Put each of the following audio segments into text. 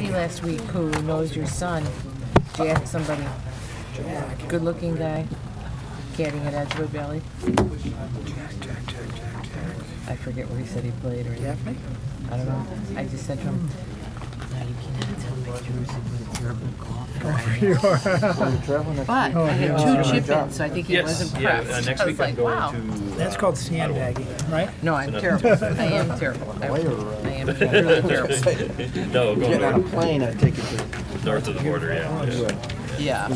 lady last week who knows your son, Jack somebody. Good-looking guy. Caddying at Edgewood Valley. I forget where he said he played. Or Gaffney? I don't know. I just said to him, no, you cannot tell my jersey with verbal golf. But I had two chip-ins, so I think he was impressed. Yeah, next I week was I'm like, going wow. to... That's called sandbagging, right? No, I'm terrible. I am terrible. I am really terrible. No, Get on a going plane, I take it to. north of the border, yeah. Yeah.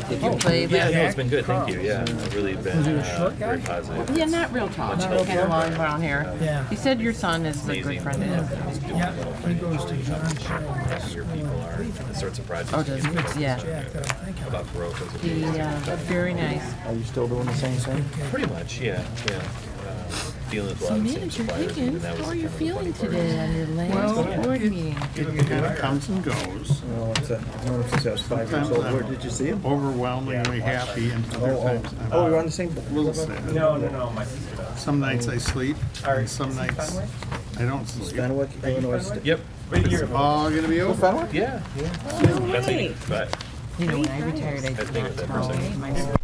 Did you play Yeah, that? no, it's been good, thank you, yeah. I've really been very positive. Yeah, not real tall. Kind of long brown hair. Yeah. He said your son is a good friend of his. Yeah, he goes to John Your people are the sorts of projects Oh, you does can he? focus Yeah. Jack that I'm thinking of. about growth as a Very nice. Are you still doing the same thing? Pretty much, yeah. Dealing with a So, lot of the same Manager suppliers. Higgins, that was how are you kind of the feeling funny part. today on your last board meeting? It kind of comes and goes. Well, I've known him since I was 5 years old. Where did you see him? Overwhelmingly happy, and other times I'm Oh, you're on the same board. a little sad. No, my sister does. Some nights I sleep, and some nights I don't sleep. Fenwick, Illinois State. Yep, It's all gonna be over. Fenwick? yeah. That's it, but You know, when I retired, I I did think not that tell person- my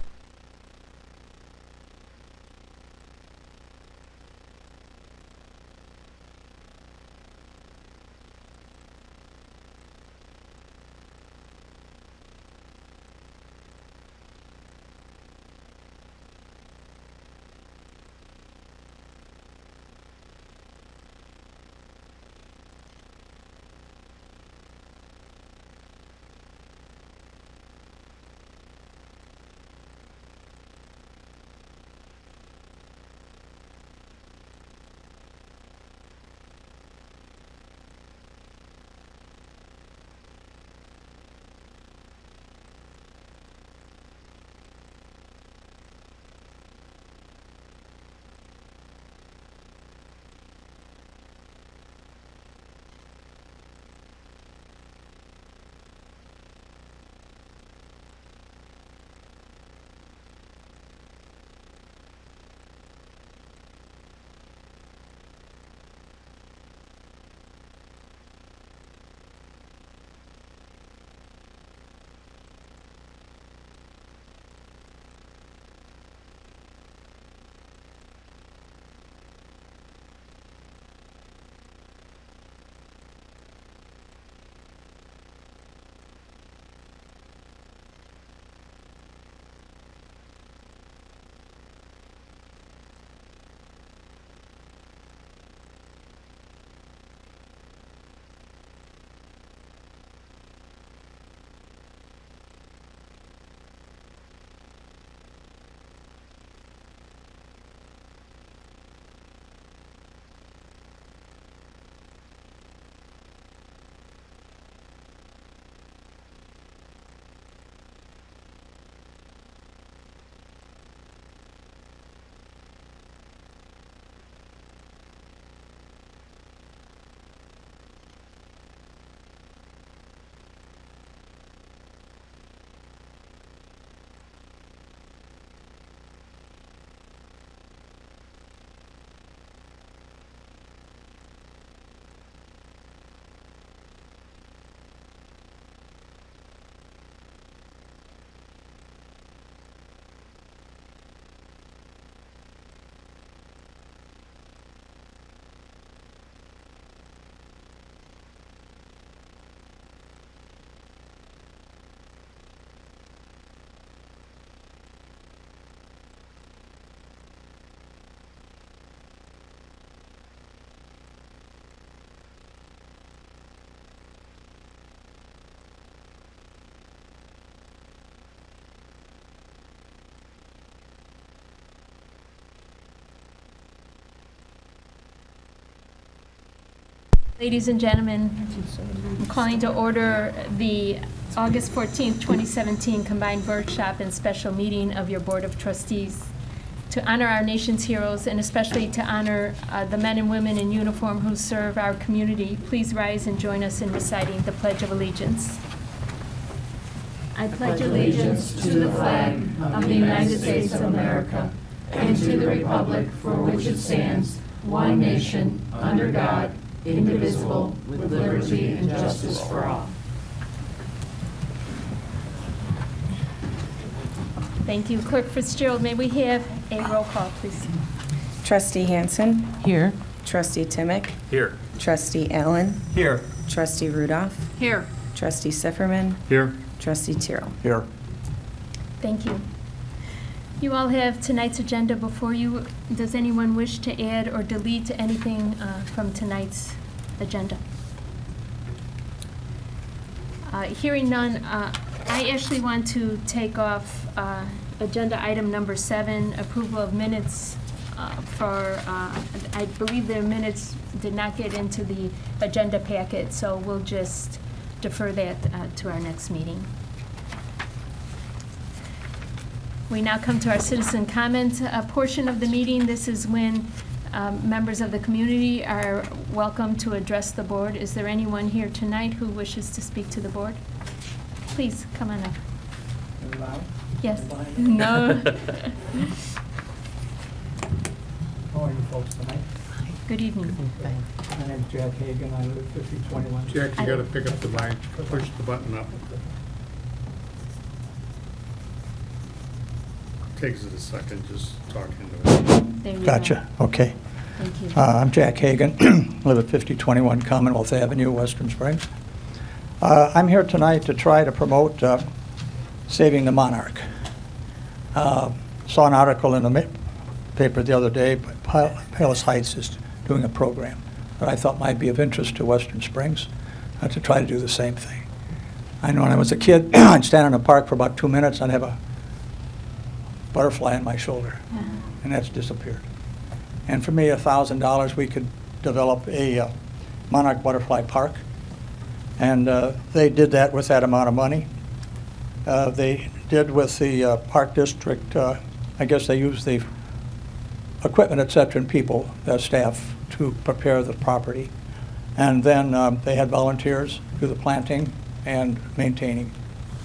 Ladies and gentlemen, I'm calling to order the August 14th, 2017 Combined Workshop and Special Meeting of your Board of Trustees. To honor our nation's heroes and especially to honor the men and women in uniform who serve our community, please rise and join us in reciting the Pledge of Allegiance. I pledge allegiance to the flag of the United States of America and to the republic for which it stands, one nation, under God, indivisible, with liberty and justice for all. Thank you. Clerk Fitzgerald, may we have a roll call, please? Trustee Hansen, Here. Trustee Timick, Here. Trustee Allen, Here. Trustee Rudolph, Here. Trustee Sifferman, Here. Trustee Tyrrell. Here. Thank you. You all have tonight's agenda before you. Does anyone wish to add or delete anything from tonight's agenda? Hearing none, I actually want to take off agenda item number 7, approval of minutes I believe the minutes did not get into the agenda packet, so we'll just defer that to our next meeting. We now come to our citizen comment portion of the meeting. This is when members of the community are welcome to address the board. Is there anyone here tonight who wishes to speak to the board? Please, come on up. Yes. No. How are you folks tonight? Good evening. My name's Jack Hagan. I live at 5021. Jack, you gotta pick up the mic, push the button up. Takes it a second, just talking to it. There you Gotcha, okay. go. Thank you. I'm Jack Hagan, live at 5021 Commonwealth Avenue, Western Springs. I'm here tonight to try to promote saving the monarch. Saw an article in the paper the other day, but Palos Heights is doing a program that I thought might be of interest to Western Springs to try to do the same thing. I know when I was a kid, I'd stand in a park for about 2 minutes, I'd have a butterfly on my shoulder, and that's disappeared. And for me, $1,000, we could develop a monarch butterfly park, and they did that with that amount of money. They did with the park district, I guess they used the equipment, et cetera, and people, staff, to prepare the property. And then they had volunteers do the planting and maintaining.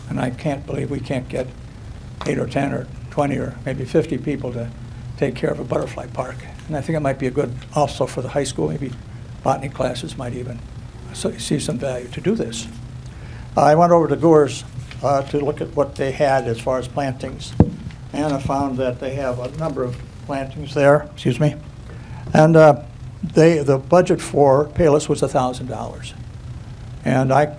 And I can't believe we can't get 8 or 10 or 20 or maybe 50 people to take care of a butterfly park. And I think it might be a good, also for the high school, maybe botany classes might even see some value to do this. I went over to Goers to look at what they had as far as plantings. And I found that they have a number of plantings there, excuse me. And the budget for Palos was $1,000. And I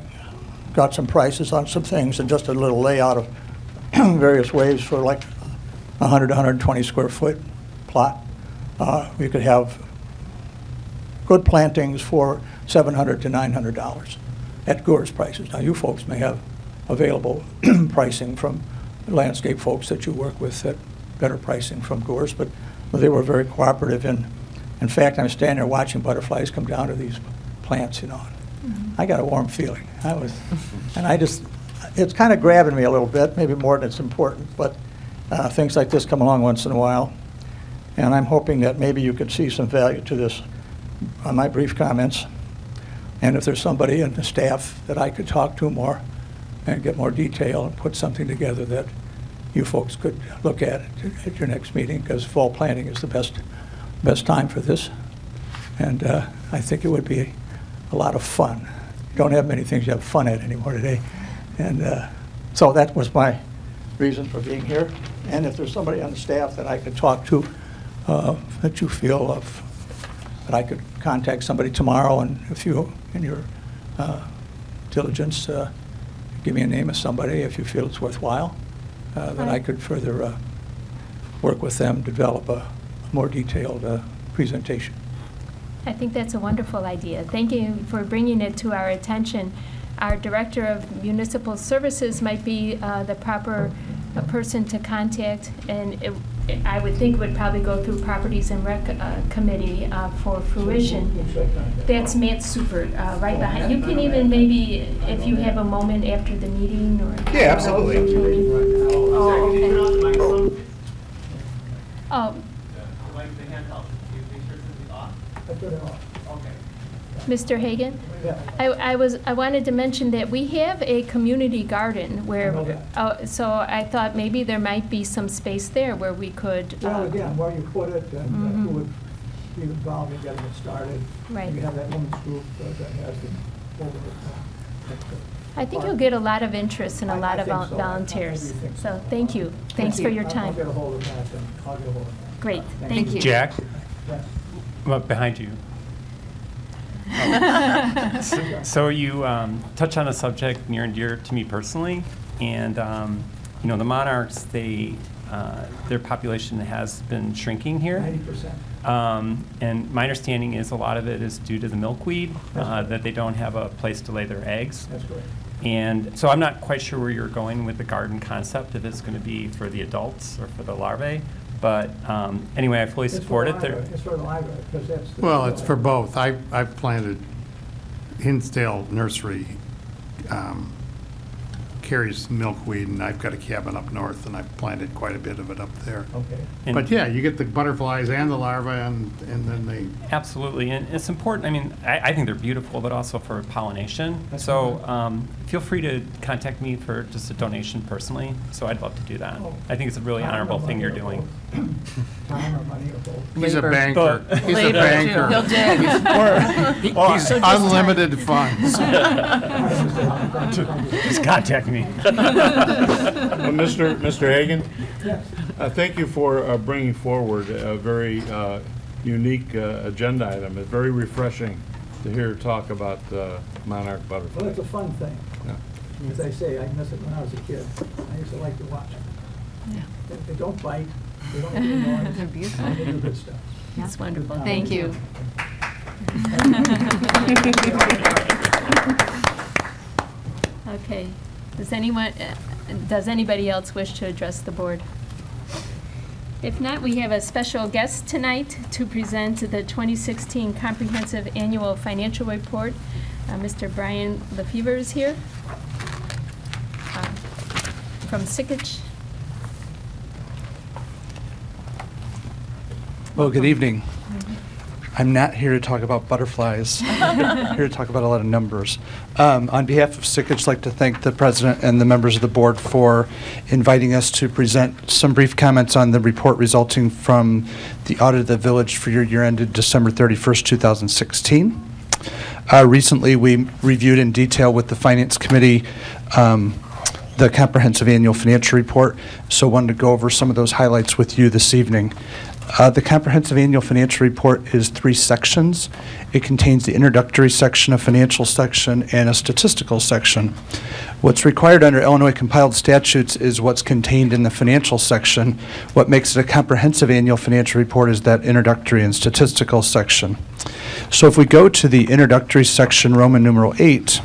got some prices on some things and just a little layout of various ways for like 100 to 120 square foot plot. We could have good plantings for $700 to $900 at Goers prices. Now you folks may have available pricing from landscape folks that you work with at better pricing from Goers, but they were very cooperative. In fact, I'm standing there watching butterflies come down to these plants, you know. I got a warm feeling. It's kind of grabbing me a little bit, maybe more than it's important, but things like this come along once in a while. And I'm hoping that maybe you could see some value to this on my brief comments. And if there's somebody in the staff that I could talk to more and get more detail and put something together that you folks could look at your next meeting, because fall planting is the best time for this. And I think it would be a lot of fun. You don't have many things you have fun at anymore today. And so that was my reason for being here. And if there's somebody on the staff that I could talk to that you feel that I could contact somebody tomorrow, and if you, in your diligence, give me a name of somebody if you feel it's worthwhile, that I could further work with them, develop a more detailed presentation. I think that's a wonderful idea. Thank you for bringing it to our attention. Our Director of Municipal Services might be the proper person to contact, and I would think it would probably go through Properties and Rec Committee for fruition. That's Matt Supert, right behind. You can even maybe, if you have a moment after the meeting, or Yeah, absolutely. Oh, okay. Oh. Mr. Hagan? I wanted to mention that we have a community garden where, so I thought maybe there might be some space there where we could. Well, again, where you put it and who would be involved in getting it started. Right. You have that women's group that has the over I think you'll get a lot of interest and a lot I of think so. volunteers. I do think So thank you. Thanks for your I'll time. get a hold of that, and I'll get a hold of that. Great. Thank you. Jack, Yes. well, behind you. So you touch on a subject near and dear to me personally, and you know, the monarchs, their population has been shrinking here. 90%. And my understanding is a lot of it is due to the milkweed, that they don't have a place to lay their eggs. That's correct. And so I'm not quite sure where you're going with the garden concept, if it's going to be for the adults or for the larvae. But anyway, I fully support it. It's for the library, because that's. the- Well, it's for both. I've planted, Hinsdale Nursery carries milkweed, and I've got a cabin up north, and I've planted quite a bit of it up there. Okay. And- But yeah, you get the butterflies and the larvae, and then they, Absolutely, and it's important. I mean, I think they're beautiful, but also for pollination. That's So feel free to contact me for just a donation personally. So I'd love to do that. I think it's a really Time or honorable thing money you're or doing. both. Time or money or both. he's a Labor. banker. He's a Labor, banker. He'll dig. He's unlimited funds. Just contact me. Mr. Hagan, Yes. thank you for bringing forward a very unique agenda item. It's very refreshing to hear talk about monarch Well, butterfly. it's a fun thing. Yeah. As I say, I miss it when I was a kid. I used to like to watch them. They don't bite, they don't do noise. They're beautiful. They do good stuff. That's wonderful. Thank you. Okay. Does anybody else wish to address the board? If not, we have a special guest tonight to present the 2016 Comprehensive Annual Financial Report. Mr. Brian Lefevre is here from Sikich. Well, good evening. I'm not here to talk about butterflies. I'm here to talk about a lot of numbers. On behalf of Sikich, I'd like to thank the president and the members of the board for inviting us to present some brief comments on the report resulting from the audit of the village for your year ended December 31st, 2016. Recently, we reviewed in detail with the Finance Committee the comprehensive annual financial report, so wanted to go over some of those highlights with you this evening. The comprehensive annual financial report is 3 sections. It contains the introductory section, a financial section, and a statistical section. What's required under Illinois compiled statutes is what's contained in the financial section. What makes it a comprehensive annual financial report is that introductory and statistical section. So if we go to the introductory section, Roman numeral 8,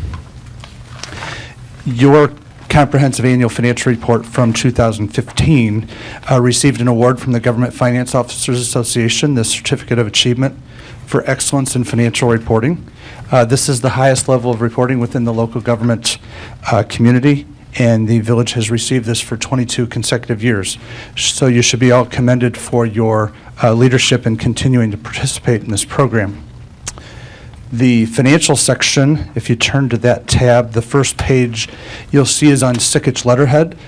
your comprehensive annual financial report from 2015 received an award from the Government Finance Officers Association, the Certificate of Achievement for Excellence in Financial Reporting. This is the highest level of reporting within the local government community, and the village has received this for 22 consecutive years. So you should be all commended for your leadership in continuing to participate in this program. The financial section, if you turn to that tab, the first page you'll see is on Sikich letterhead.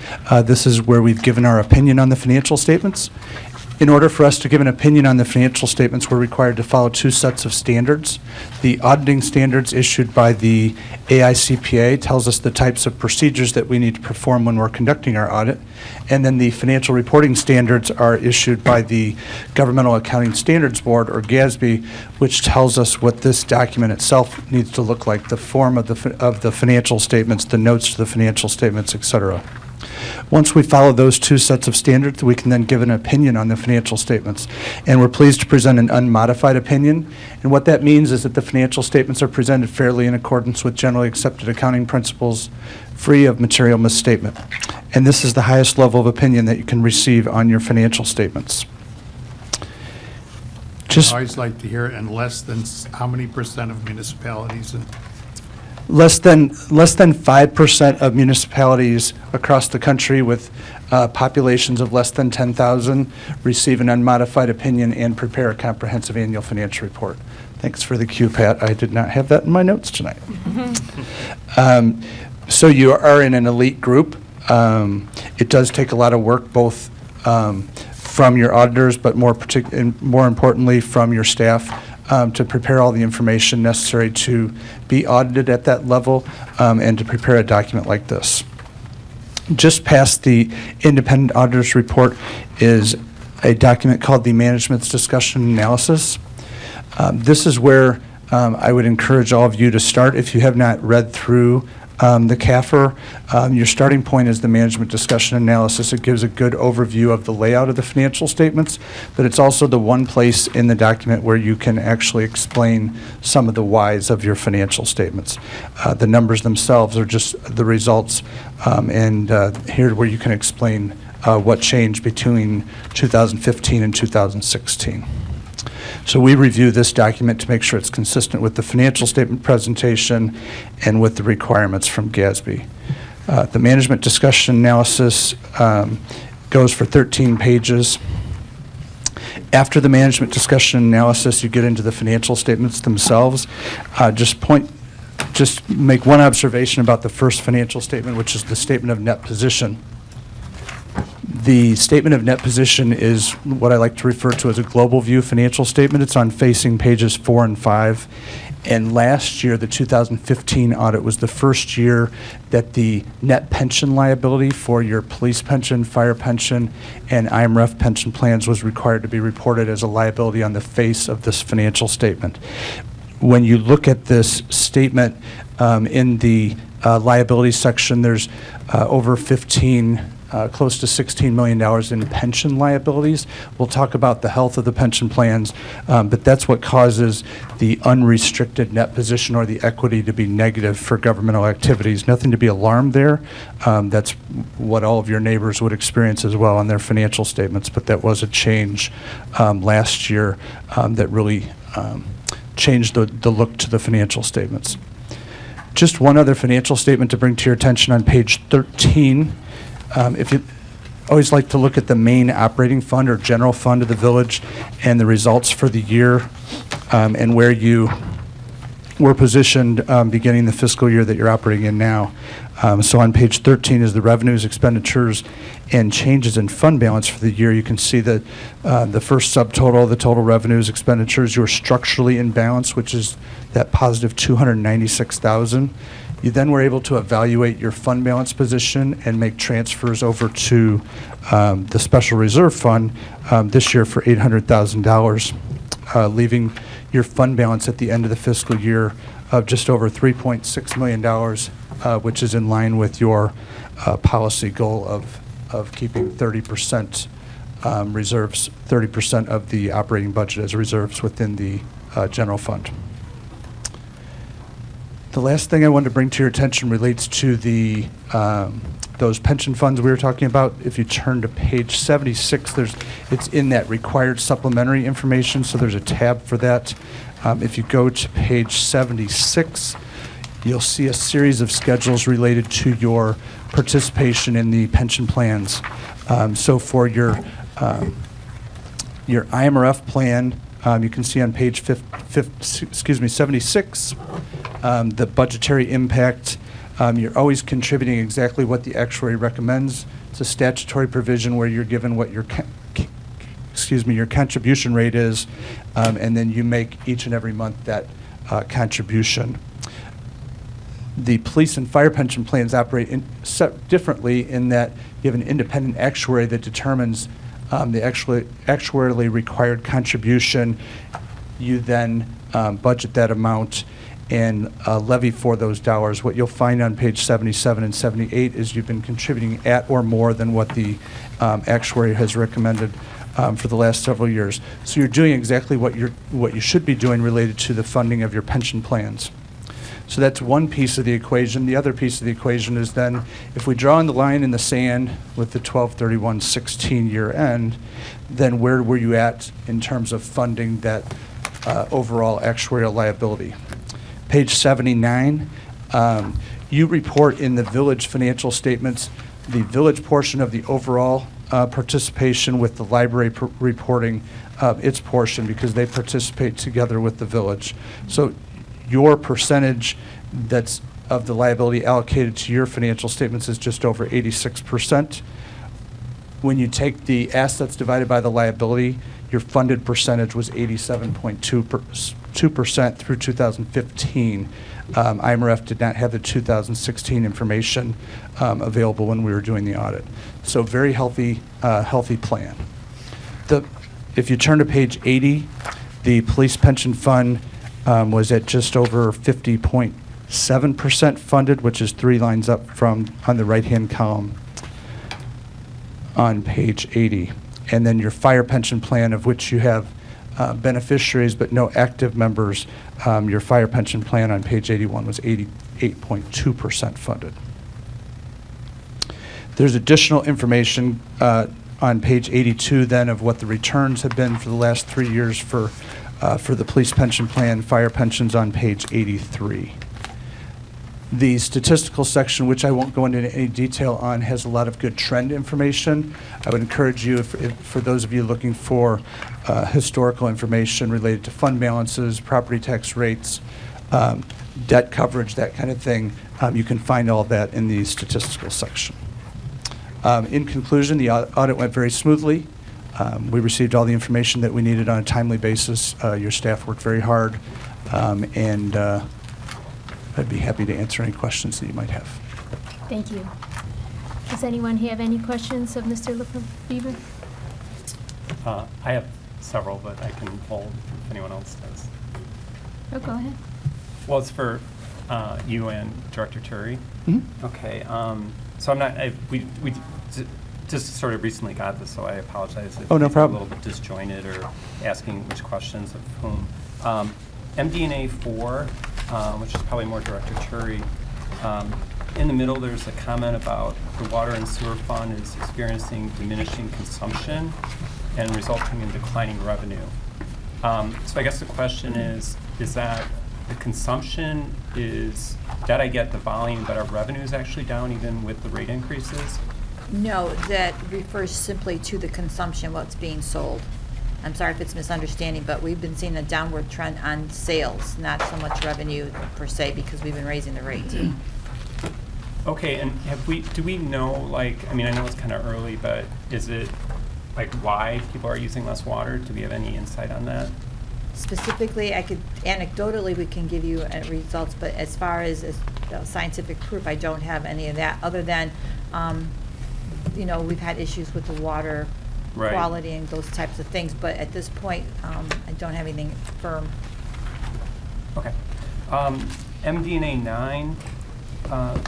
This is where we've given our opinion on the financial statements. In order for us to give an opinion on the financial statements, we're required to follow 2 sets of standards. The auditing standards issued by the AICPA tells us the types of procedures that we need to perform when we're conducting our audit. And then the financial reporting standards are issued by the Governmental Accounting Standards Board, or GASB, which tells us what this document itself needs to look like, the form of the financial statements, the notes to the financial statements, et cetera. Once we follow those 2 sets of standards, we can then give an opinion on the financial statements. And we're pleased to present an unmodified opinion. And what that means is that the financial statements are presented fairly in accordance with generally accepted accounting principles, free of material misstatement. And this is the highest level of opinion that you can receive on your financial statements. I always like to hear it, and less than how many percent of municipalities and Less than 5% of municipalities across the country with populations of less than 10,000 receive an unmodified opinion and prepare a comprehensive annual financial report. Thanks for the cue, Pat. I did not have that in my notes tonight. So you are in an elite group. It does take a lot of work, both from your auditors, but more importantly from your staff. to prepare all the information necessary to be audited at that level and to prepare a document like this. Just past the independent auditor's report is a document called the Management's Discussion Analysis. This is where I would encourage all of you to start if you have not read through the CAFR. Your starting point is the Management Discussion Analysis. It gives a good overview of the layout of the financial statements, but it's also the one place in the document where you can actually explain some of the whys of your financial statements. The numbers themselves are just the results, and here where you can explain what changed between 2015 and 2016. So we review this document to make sure it's consistent with the financial statement presentation and with the requirements from GASB. The management discussion analysis goes for 13 pages. After the management discussion analysis, you get into the financial statements themselves. Just make one observation about the first financial statement, which is the statement of net position. The statement of net position is what I like to refer to as a global view financial statement. It's on facing pages 4 and 5. And last year, the 2015 audit was the first year that the net pension liability for your police pension, fire pension, and IMRF pension plans was required to be reported as a liability on the face of this financial statement. When you look at this statement in the liability section, there's over close to $16 million in pension liabilities. We'll talk about the health of the pension plans, but that's what causes the unrestricted net position or the equity to be negative for governmental activities. Nothing to be alarmed there. That's what all of your neighbors would experience as well on their financial statements, but that was a change last year that really changed the look to the financial statements. Just one other financial statement to bring to your attention on page 13. If you always like to look at the main operating fund or general fund of the village and the results for the year and where you were positioned beginning the fiscal year that you're operating in now. So on page 13 is the revenues, expenditures, and changes in fund balance for the year. You can see that the first subtotal, the total revenues, expenditures, you're structurally in balance, which is that positive $296,000. You then were able to evaluate your fund balance position and make transfers over to the special reserve fund this year for $800,000, leaving your fund balance at the end of the fiscal year of just over $3.6 million, which is in line with your policy goal of keeping 30% reserves, 30% of the operating budget as reserves within the general fund. The last thing I wanted to bring to your attention relates to the those pension funds we were talking about. If you turn to page 76, it's in that required supplementary information, so there's a tab for that. If you go to page 76, you'll see a series of schedules related to your participation in the pension plans. So for your IMRF plan, you can see on page 76, the budgetary impact. You're always contributing exactly what the actuary recommends. It's a statutory provision where you're given what your your contribution rate is, and then you make each and every month that contribution. The police and fire pension plans operate differently in that you have an independent actuary that determines the actuarially required contribution. You then budget that amount and levy for those dollars. What you'll find on page 77 and 78 is you've been contributing at or more than what the actuary has recommended for the last several years. So you're doing exactly what you should be doing related to the funding of your pension plans. So that's one piece of the equation. The other piece of the equation is then, if we draw in the line in the sand with the 12/31/16 year end, then where were you at in terms of funding that overall actuarial liability? Page 79, you report in the village financial statements the village portion of the overall participation, with the library reporting its portion because they participate together with the village. So your percentage that's of the liability allocated to your financial statements is just over 86%. When you take the assets divided by the liability, your funded percentage was 87.2%. 2% through 2015. IMRF did not have the 2016 information available when we were doing the audit. So very healthy, healthy plan. If you turn to page 80, the police pension fund was at just over 50.7% funded, which is 3 lines up from on the right-hand column on page 80. And then your fire pension plan, of which you have beneficiaries but no active members, your fire pension plan on page 81 was 88.2% funded. There's additional information on page 82 then of what the returns have been for the last 3 years for the police pension plan, fire pensions on page 83. The statistical section, which I won't go into any detail on, has a lot of good trend information. I would encourage you, for those of you looking for historical information related to fund balances, property tax rates, debt coverage, that kind of thing, you can find all that in the statistical section. In conclusion, the audit went very smoothly. We received all the information that we needed on a timely basis. Your staff worked very hard, and I'd be happy to answer any questions that you might have. Thank you. Does anyone have any questions of Mr. Lefebvre? I have several, but I can hold if anyone else does. Oh, go ahead. Well, it's for you and Director Turi. Mm-hmm. Okay. So I'm not. We just sort of recently got this, so I apologize if no it's problem. a little bit disjointed or asking which questions of whom. MD&A 4, which is probably more Director Turi. In the middle, there's a comment about the water and sewer fund is experiencing diminishing consumption and resulting in declining revenue. So I guess the question is that the consumption is, that I get the volume, but our revenue is actually down even with the rate increases? No, that refers simply to the consumption, what's being sold. I'm sorry if it's misunderstanding, but we've been seeing a downward trend on sales, not so much revenue per se, because we've been raising the rate. Okay, and do we know, like, I mean, I know it's kind of early, but is it, like, why people are using less water? Do we have any insight on that? Specifically, anecdotally, we can give you results, but as far as scientific proof, I don't have any of that, other than, we've had issues with the water quality and those types of things, but at this point, I don't have anything firm. Okay. MD&A 9,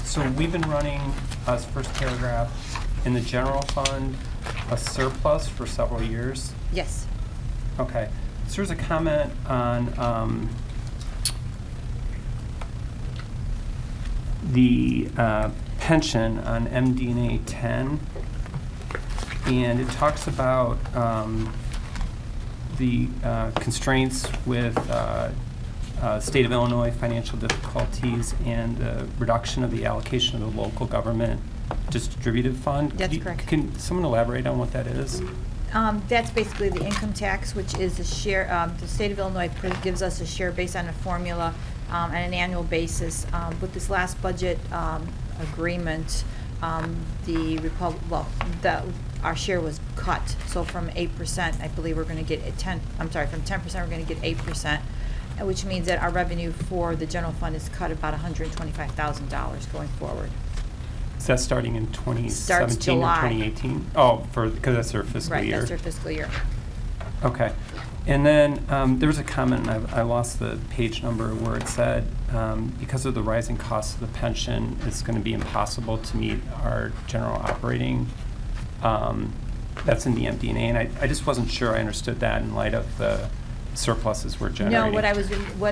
so we've been running, as first paragraph, in the general fund, a surplus for several years? Yes. Okay. So there's a comment on the pension on MD&A 10, and it talks about the constraints with state of Illinois financial difficulties and the reduction of the allocation of the local government distributive fund. That's correct. Can someone elaborate on what that is? That's basically the income tax, which is a share. The state of Illinois gives us a share based on a formula on an annual basis. With this last budget agreement, our share was cut. So from 8%, I believe we're going to get from 10% we're going to get 8%, which means that our revenue for the general fund is cut about $125,000 going forward. Is that starting in 2017 or 2018? Oh, because that's their fiscal year. Right, that's their fiscal year. Okay. And then there was a comment, and I lost the page number, where it said, because of the rising costs of the pension, it's going to be impossible to meet our general operating. That's in the MD&A, and I just wasn't sure I understood that in light of the surpluses we're generating. No, what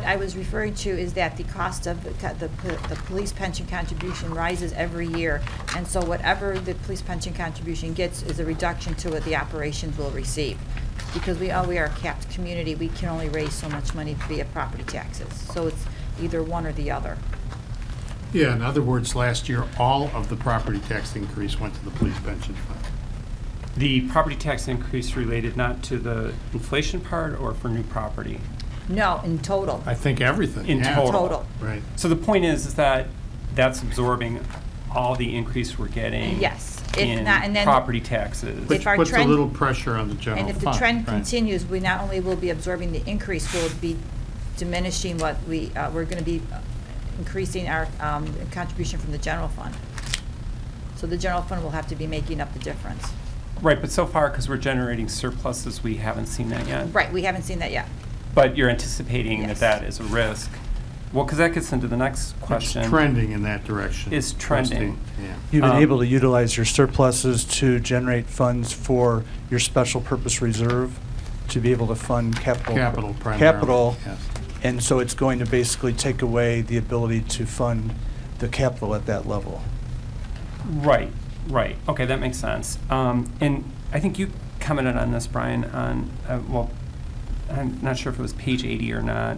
I was referring to is that the cost of the police pension contribution rises every year, and so whatever the police pension contribution gets is a reduction to what the operations will receive. Because we are a capped community, we can only raise so much money via property taxes. So it's either one or the other. Yeah, in other words, last year, all of the property tax increase went to the police pension fund. The property tax increase related not to the inflation part or for new property? No, in total. I think everything. In total. Right. So the point is that that's absorbing all the increase we're getting. Yes. In property taxes. Which puts a little pressure on the general fund. And if the trend continues, we not only will be absorbing the increase, we'll be diminishing what we're going to be increasing our contribution from the general fund. So the general fund will have to be making up the difference. Right, but so far, because we're generating surpluses, we haven't seen that yet. Right, we haven't seen that yet. But you're anticipating Yes. that is a risk. Well, because that gets into the next question. It's trending in that direction. Is trending. Yeah. You've been able to utilize your surpluses to generate funds for your special purpose reserve to be able to fund capital. Capital primarily, Capital, yes. and so it's going to basically take away the ability to fund the capital at that level. Right, right. Okay, that makes sense. And I think you commented on this, Brian, on, well, I'm not sure if it was page 80 or not.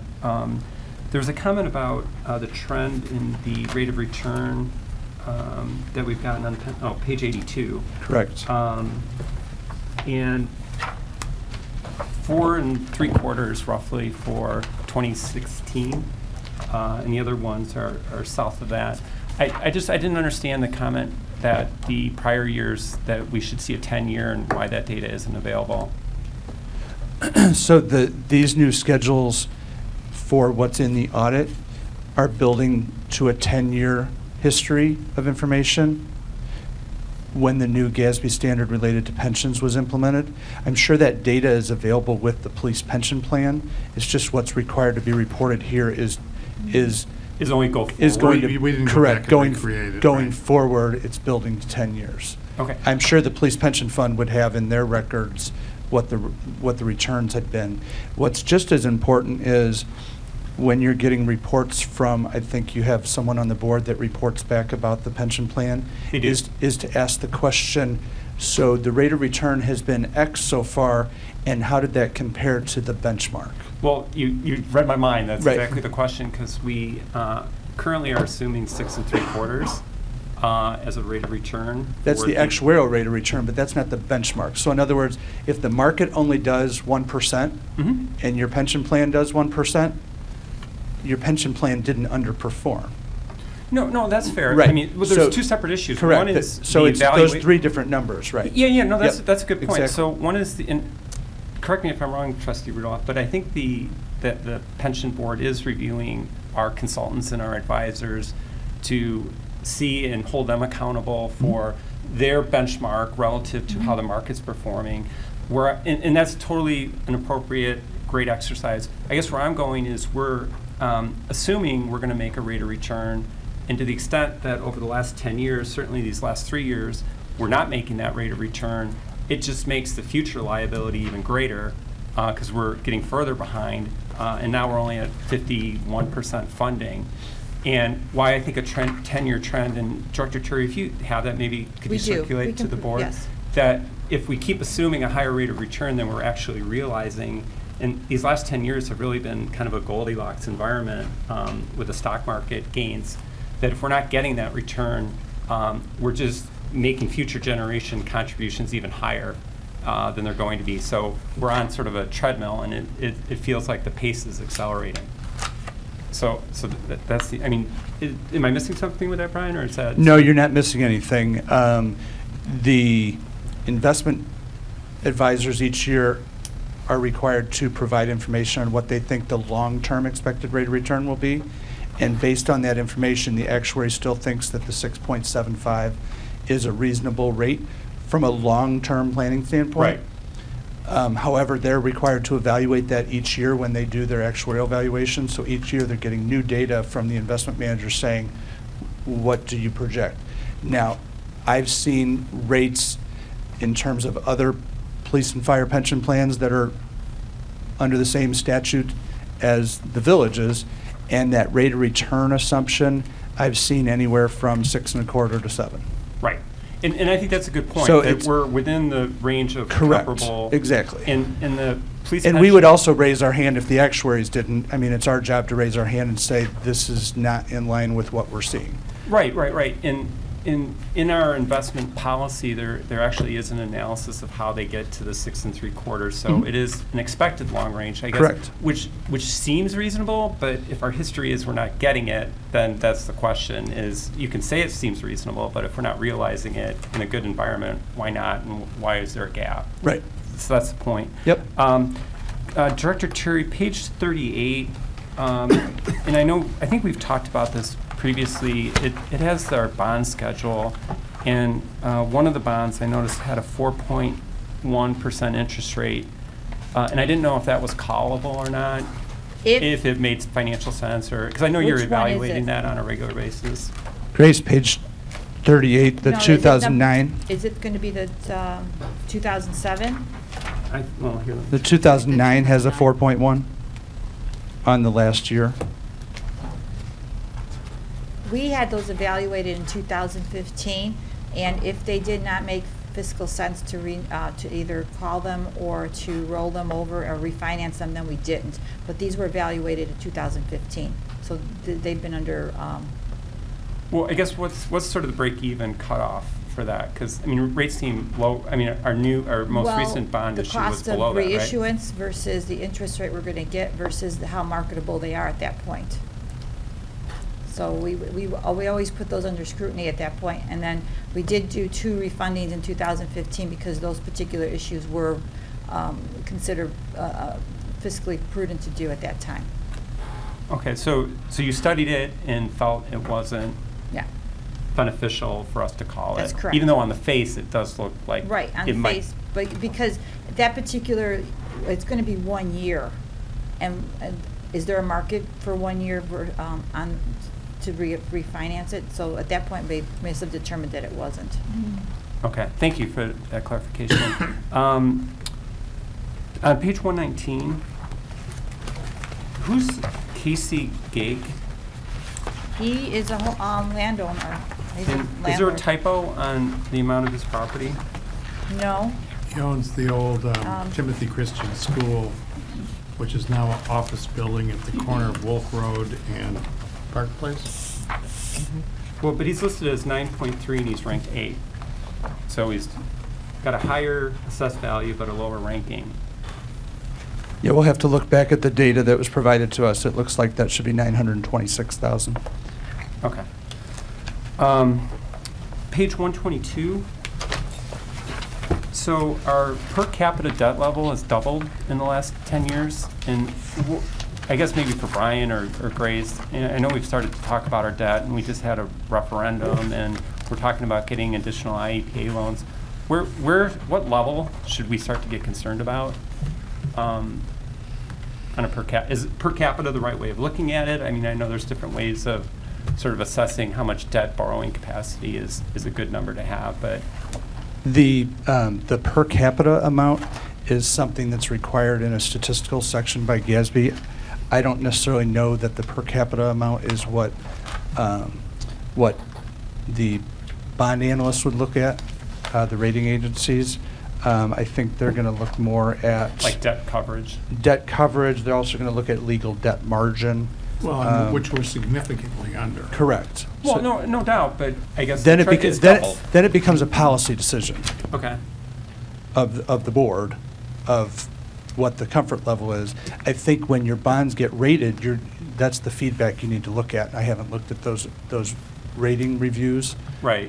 There was a comment about the trend in the rate of return that we've gotten on page 82. Correct. And 4 3/4 roughly for 2016, and the other ones are south of that. I didn't understand the comment that the prior years that we should see a 10-year and why that data isn't available. So these new schedules for what's in the audit are building to a 10-year history of information when the new GASB standard related to pensions was implemented. I'm sure that data is available with the police pension plan. It's just what's required to be reported here is only go forward. is going to We didn't go correct back and going recreate it, going right. forward. It's building to 10 years. Okay. I'm sure the police pension fund would have in their records what the returns had been. What's just as important is when you're getting reports from, I think you have someone on the board that reports back about the pension plan, They do. is to ask the question, so the rate of return has been X so far, and how did that compare to the benchmark? Well, you read my mind. That's Right. exactly the question, because we currently are assuming 6 3/4 as a rate of return. That's for the actuarial rate of return, but that's not the benchmark. So in other words, if the market only does 1% Mhm. and your pension plan does 1%, your pension plan didn't underperform. No, that's fair. Right. I mean, well, there's So- two separate issues. Correct. One is So the it's those evaluate- 3 different numbers, right? Yeah, no, that's Yep. a good point. Exactly. So one is and correct me if I'm wrong, Trustee Rudolph, but I think the pension board is reviewing our consultants and our advisors to see and hold them accountable for their benchmark relative to how the market's performing. And that's totally an appropriate, great exercise. I guess where I'm going is we're assuming we're going to make a rate of return, and to the extent that over the last 10 years, certainly these last 3 years, we're not making that rate of return, it just makes the future liability even greater because we're getting further behind, and now we're only at 51% funding. And why I think a 10-year trend, and Director Turi, if you have that, maybe could We you do. circulate We to can the put- board? yes. That if we keep assuming a higher rate of return than we're actually realizing, and these last 10 years have really been kind of a Goldilocks environment with the stock market gains, that if we're not getting that return, we're just making future generation contributions even higher than they're going to be. So we're on sort of a treadmill, and it feels like the pace is accelerating. So that's the, I mean, am I missing something with that, Brian, or is that? No, you're not missing anything. The investment advisors each year are required to provide information on what they think the long-term expected rate of return will be. And based on that information, the actuary still thinks that the 6.75 is a reasonable rate from a long-term planning standpoint. Right. However, they're required to evaluate that each year when they do their actuarial evaluation. So each year they're getting new data from the investment manager saying, what do you project? Now, I've seen rates in terms of other police and fire pension plans that are under the same statute as the villages, and that rate of return assumption I've seen anywhere from 6 1/4 to 7. Right. And I think that's a good point, So that it's- we're within the range of Correct. comparable. Exactly. And the police. And we would pension- also raise our hand if the actuaries didn't. I mean, it's our job to raise our hand and say, this is not in line with what we're seeing. Right. And in our investment policy, there actually is an analysis of how they get to the 6 3/4. So Mhm. it is an expected long range, I guess. Correct. Which seems reasonable, but if our history is we're not getting it, then that's the question. Is you can say it seems reasonable, but if we're not realizing it in a good environment, why not? And why is there a gap? Right. So that's the point. Yep. Director Turi, page 38, and I think we've talked about this previously, it has our bond schedule, and one of the bonds I noticed had a 4.1% interest rate, and I didn't know if that was callable or not, if it made financial sense, or, because I know you're Which one is evaluating it? that on a regular basis. Grace, page 38, the No, is it 2009. Is it going to be the 2007? Well, here. The 2009 has a 4.1 on the last year. We had those evaluated in 2015, and if they did not make fiscal sense to either call them or to roll them over or refinance them, then we didn't. But these were evaluated in 2015, so they've been under. Well, I guess what's sort of the break-even cutoff for that? Because, I mean, rates seem low. I mean, our most recent bond issue was below that, right? The cost of reissuance versus the interest rate we're going to get versus how marketable they are at that point. So we always put those under scrutiny at that point. And then we did do 2 refundings in 2015 because those particular issues were considered fiscally prudent to do at that time. Okay, so you studied it and felt it wasn't beneficial for us to call it. That's correct. Even though on the face it does look like Right, on it the might. face, but because that particular, it's going to be 1 year. And is there a market for 1 year to refinance it? So at that point, we must have determined that it wasn't. Okay, thank you for that clarification. On page 119, who's Casey Gage? He is a landowner. He's a And is there a landlord. typo on the amount of his property? No. He owns the old Timothy Christian School, which is now an office building at the corner of Wolf Road and Park Place. Well, but he's listed as 9.3 and he's ranked 8. So he's got a higher assessed value but a lower ranking. Yeah, we'll have to look back at the data that was provided to us. It looks like that should be 926,000. Okay. Page 122. So our per capita debt level has doubled in the last 10 years. And I guess maybe for Brian or Grace, I know we've started to talk about our debt, and we just had a referendum, and we're talking about getting additional IEPA loans. What level should we start to get concerned about? On a is per capita the right way of looking at it? I mean, I know there's different ways of sort of assessing how much debt borrowing capacity is a good number to have, but The per capita amount is something that's required in a statistical section by GASB. I don't necessarily know that the per capita amount is what the bond analysts would look at, the rating agencies. I think they're going to look more at like debt coverage. Debt coverage. They're also going to look at legal debt margin. Well, which we're significantly under. Correct. Well, So no doubt, but I guess then then it becomes a policy decision okay. of the board of what the comfort level is. I think when your bonds get rated, that's the feedback you need to look at. I haven't looked at those rating reviews. Right.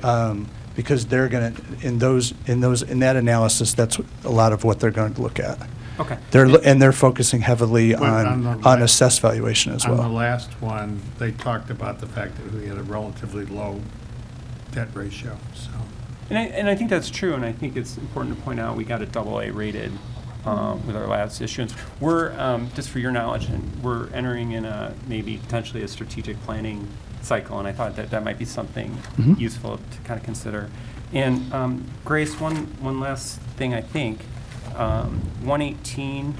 Because they're going to in that analysis, that's a lot of what they're going to look at. Okay. They're focusing heavily Well, on assessed valuation as On the well. last one, they talked about the fact that we had a relatively low debt ratio, so. And I think that's true, and I think it's important to point out we got a AA rated with our last issuance. We're, just for your knowledge, and we're entering in maybe potentially a strategic planning cycle, and I thought that might be something useful to kind of consider. And Grace, one last thing I think. 118,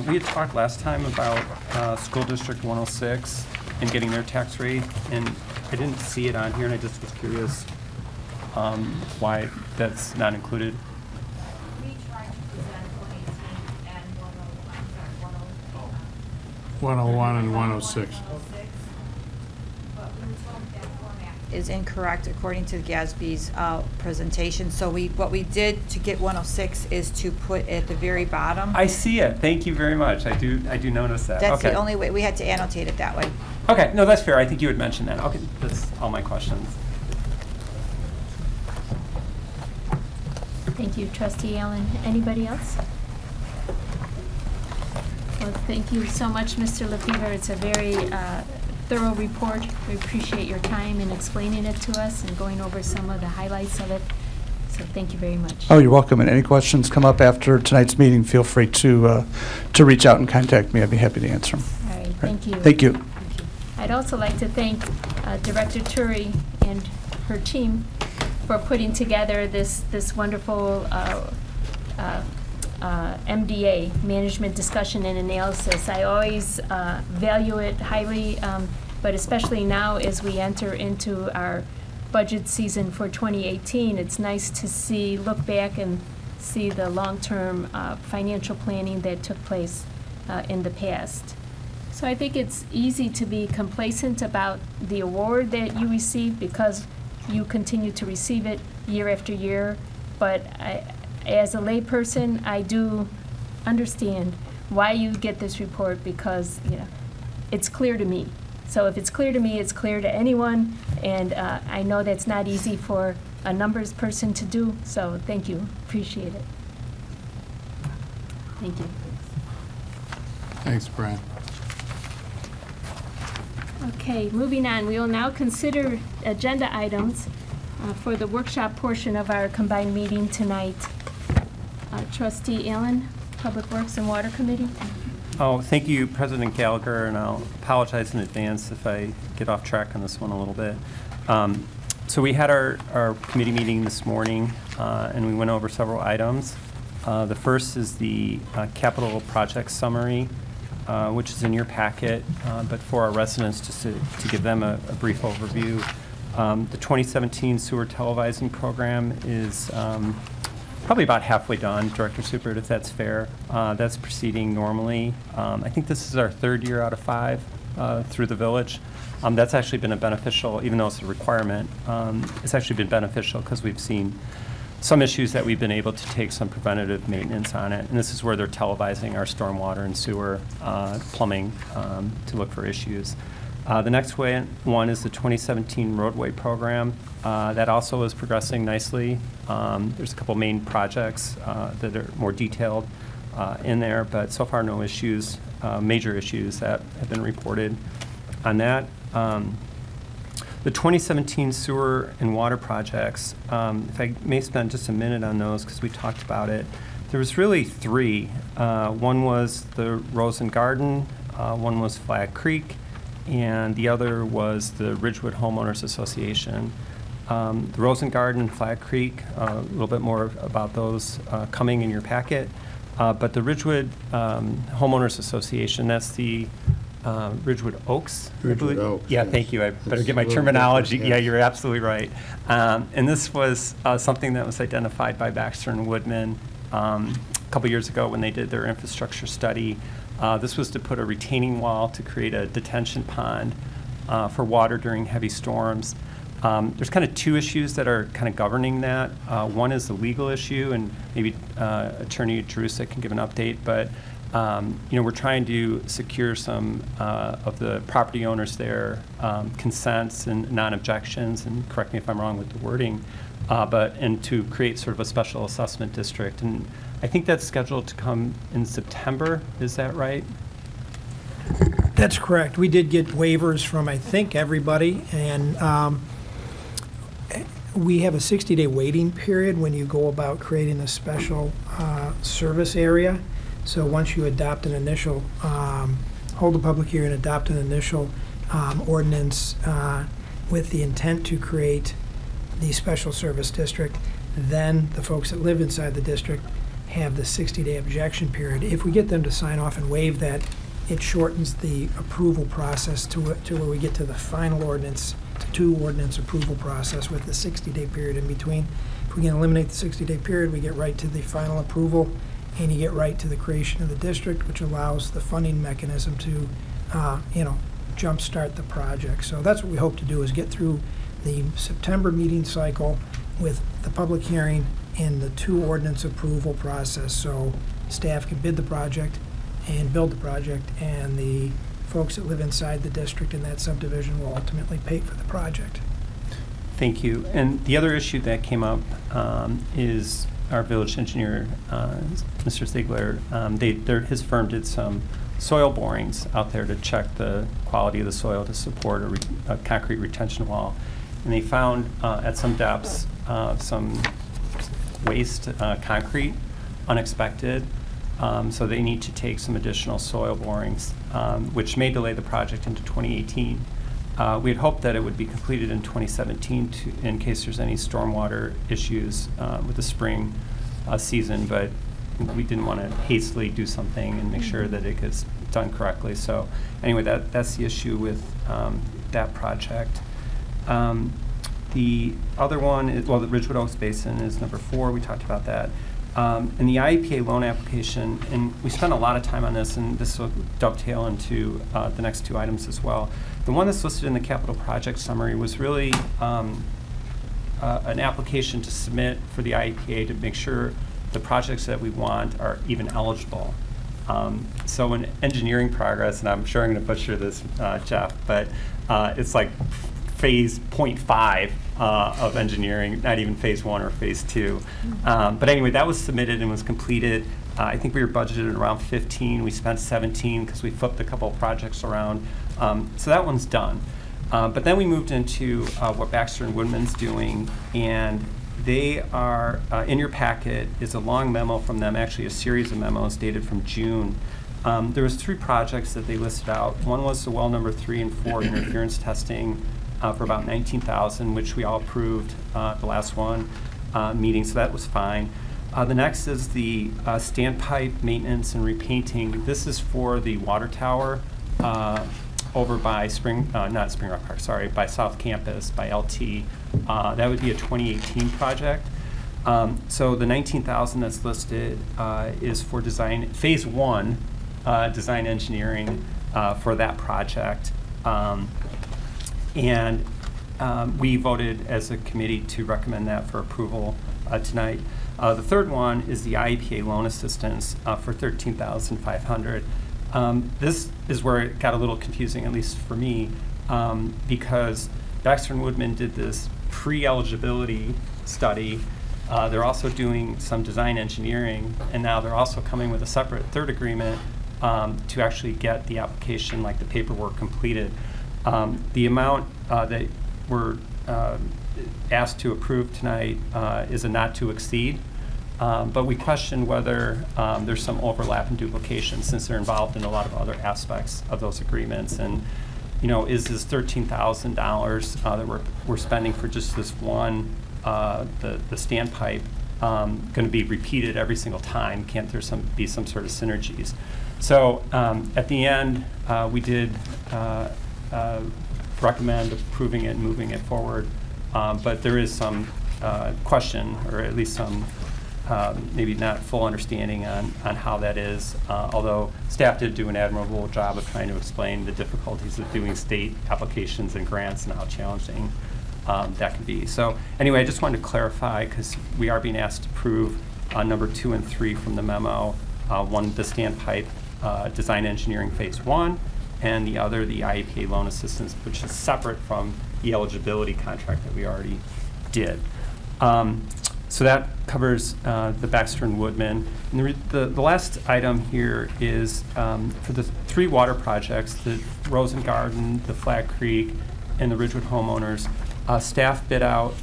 we had talked last time about School District 106 and getting their tax rate, and I didn't see it on here, and I just was curious why that's not included. We tried to present 118 and 101 and 106. is incorrect according to GASB's presentation. So what we did to get 106 is to put at the very bottom. I see it. Thank you very much. I do notice that. That's okay. the only way. We had to annotate it that way. Okay. No, that's fair. I think you had mentioned that. Okay. That's all my questions. Thank you, Trustee Allen. Anybody else? Well, thank you so much, Mr. LaFever. It's a very thorough report. We appreciate your time in explaining it to us and going over some of the highlights of it. So thank you very much. Oh, you're welcome. And any questions come up after tonight's meeting, feel free to reach out and contact me. I'd be happy to answer them. All right, thank you. Thank you. I'd also like to thank Director Turi and her team for putting together this wonderful MDA, Management Discussion and Analysis. I always value it highly, but especially now as we enter into our budget season for 2018, it's nice to look back and see the long-term financial planning that took place in the past. So I think it's easy to be complacent about the award that you receive because you continue to receive it year after year. But as a layperson, I do understand why you get this report because it's clear to me. So if it's clear to me, it's clear to anyone, and I know that's not easy for a numbers person to do, so thank you. Appreciate it. Thank you. Thanks, Brian. Okay, moving on. We will now consider agenda items for the workshop portion of our combined meeting tonight. Trustee Allen, Public Works and Water Committee. Oh, thank you, President Gallagher, and I'll apologize in advance if I get off track on this one a little bit. So we had our committee meeting this morning, and we went over several items. The first is the capital project summary, which is in your packet, but for our residents, just to give them a brief overview. The 2017 sewer televising program is probably about halfway done, Director Supert, if that's fair. That's proceeding normally. I think this is our 3rd year out of 5 through the village. That's actually been a beneficial, even though it's a requirement, it's actually been beneficial because we've seen some issues that we've been able to take some preventative maintenance on it. And this is where they're televising our stormwater and sewer plumbing to look for issues. The next one is the 2017 roadway program. That also is progressing nicely. There's a couple main projects that are more detailed in there, but so far no issues, major issues that have been reported on that. The 2017 sewer and water projects, if I may spend just a minute on those because we talked about it. There was really 3. One was the Rosen Garden, one was Flag Creek, and the other was the Ridgewood Homeowners Association. The Rosen Garden, Flag Creek, a little bit more about those coming in your packet. But the Ridgewood Homeowners Association, that's the Ridgewood Oaks. Ridgewood Oaks. Yeah, yes. thank you. I better It's get my a little terminology. different, Yeah, yes. you're absolutely right. And this was something that was identified by Baxter and Woodman a couple years ago when they did their infrastructure study. This was to put a retaining wall to create a detention pond for water during heavy storms. There's kind of 2 issues that are kind of governing that. One is the legal issue, and maybe Attorney Jerusik can give an update, but we're trying to secure some of the property owners there consents and non-objections, and correct me if I'm wrong with the wording, and to create sort of a special assessment district. And I think that's scheduled to come in September. Is that right? That's correct. We did get waivers from, I think, everybody, and we have a 60-day waiting period when you go about creating a special service area. So once you adopt an initial, hold a public hearing, adopt an initial ordinance with the intent to create the special service district, then the folks that live inside the district have the 60-day objection period. If we get them to sign off and waive that, it shortens the approval process to where we get to the final ordinance, to ordinance approval process with the 60-day period in between. If we can eliminate the 60-day period, we get right to the final approval, and you get right to the creation of the district, which allows the funding mechanism to, jumpstart the project. So that's what we hope to do, is get through the September meeting cycle with the public hearing and the 2 ordinance approval process, so staff can bid the project and build the project, and the folks that live inside the district in that subdivision will ultimately pay for the project. Thank you. And the other issue that came up is our village engineer, Mr. Ziegler. His firm did some soil borings out there to check the quality of the soil to support a concrete retention wall. And they found at some depths some waste concrete, unexpected. So they need to take some additional soil borings, which may delay the project into 2018. We had hoped that it would be completed in 2017 in case there's any stormwater issues with the spring season, but we didn't want to hastily do something and make sure that it gets done correctly. So anyway, that's the issue with that project. The other one is, well, the Ridgewood Oaks Basin is number 4. We talked about that. And the IEPA loan application, and we spent a lot of time on this, and this will dovetail into the next 2 items as well. The one that's listed in the capital project summary was really an application to submit for the IEPA to make sure the projects that we want are even eligible. So in engineering progress, and I'm sure I'm going to butcher this, Jeff, but it's like phase 0.5 of engineering, not even phase 1 or phase 2. But anyway, that was submitted and was completed. I think we were budgeted at around 15. We spent 17 because we flipped a couple of projects around. So that one's done. But then we moved into what Baxter and Woodman's doing, and they are, in your packet is a long memo from them, actually a series of memos dated from June. There was 3 projects that they listed out. One was the well number 3 and 4 interference testing for about $19,000, which we all approved the last one meeting, so that was fine. The next is the standpipe maintenance and repainting. This is for the water tower over by not Spring Rock Park, sorry, by South Campus, by LT. That would be a 2018 project. So the $19,000 that's listed is for design, phase 1, design engineering for that project. And we voted as a committee to recommend that for approval tonight. The third one is the IEPA loan assistance for $13,500. This is where it got a little confusing, at least for me, because Baxter and Woodman did this pre-eligibility study. They're also doing some design engineering, and now they're also coming with a separate third agreement to actually get the application, like the paperwork, completed. The amount that we're asked to approve tonight is a not to exceed, but we question whether there's some overlap and duplication since they're involved in a lot of other aspects of those agreements. And you know, is this $13,000 that we're spending for just this one, the standpipe, going to be repeated every single time? Can't there be some sort of synergies? So at the end, we did recommend approving it and moving it forward, but there is some question, or at least some maybe not full understanding on how that is, although staff did do an admirable job of trying to explain the difficulties of doing state applications and grants and how challenging that can be. So anyway, I just wanted to clarify, because we are being asked to approve number 2 and 3 from the memo, one the standpipe design engineering phase 1, and the other the IEPA loan assistance, which is separate from the eligibility contract that we already did. So that covers the Baxter and Woodman. And the last item here is for the 3 water projects, the Rosen Garden, the Flat Creek, and the Ridgewood homeowners. Staff bid out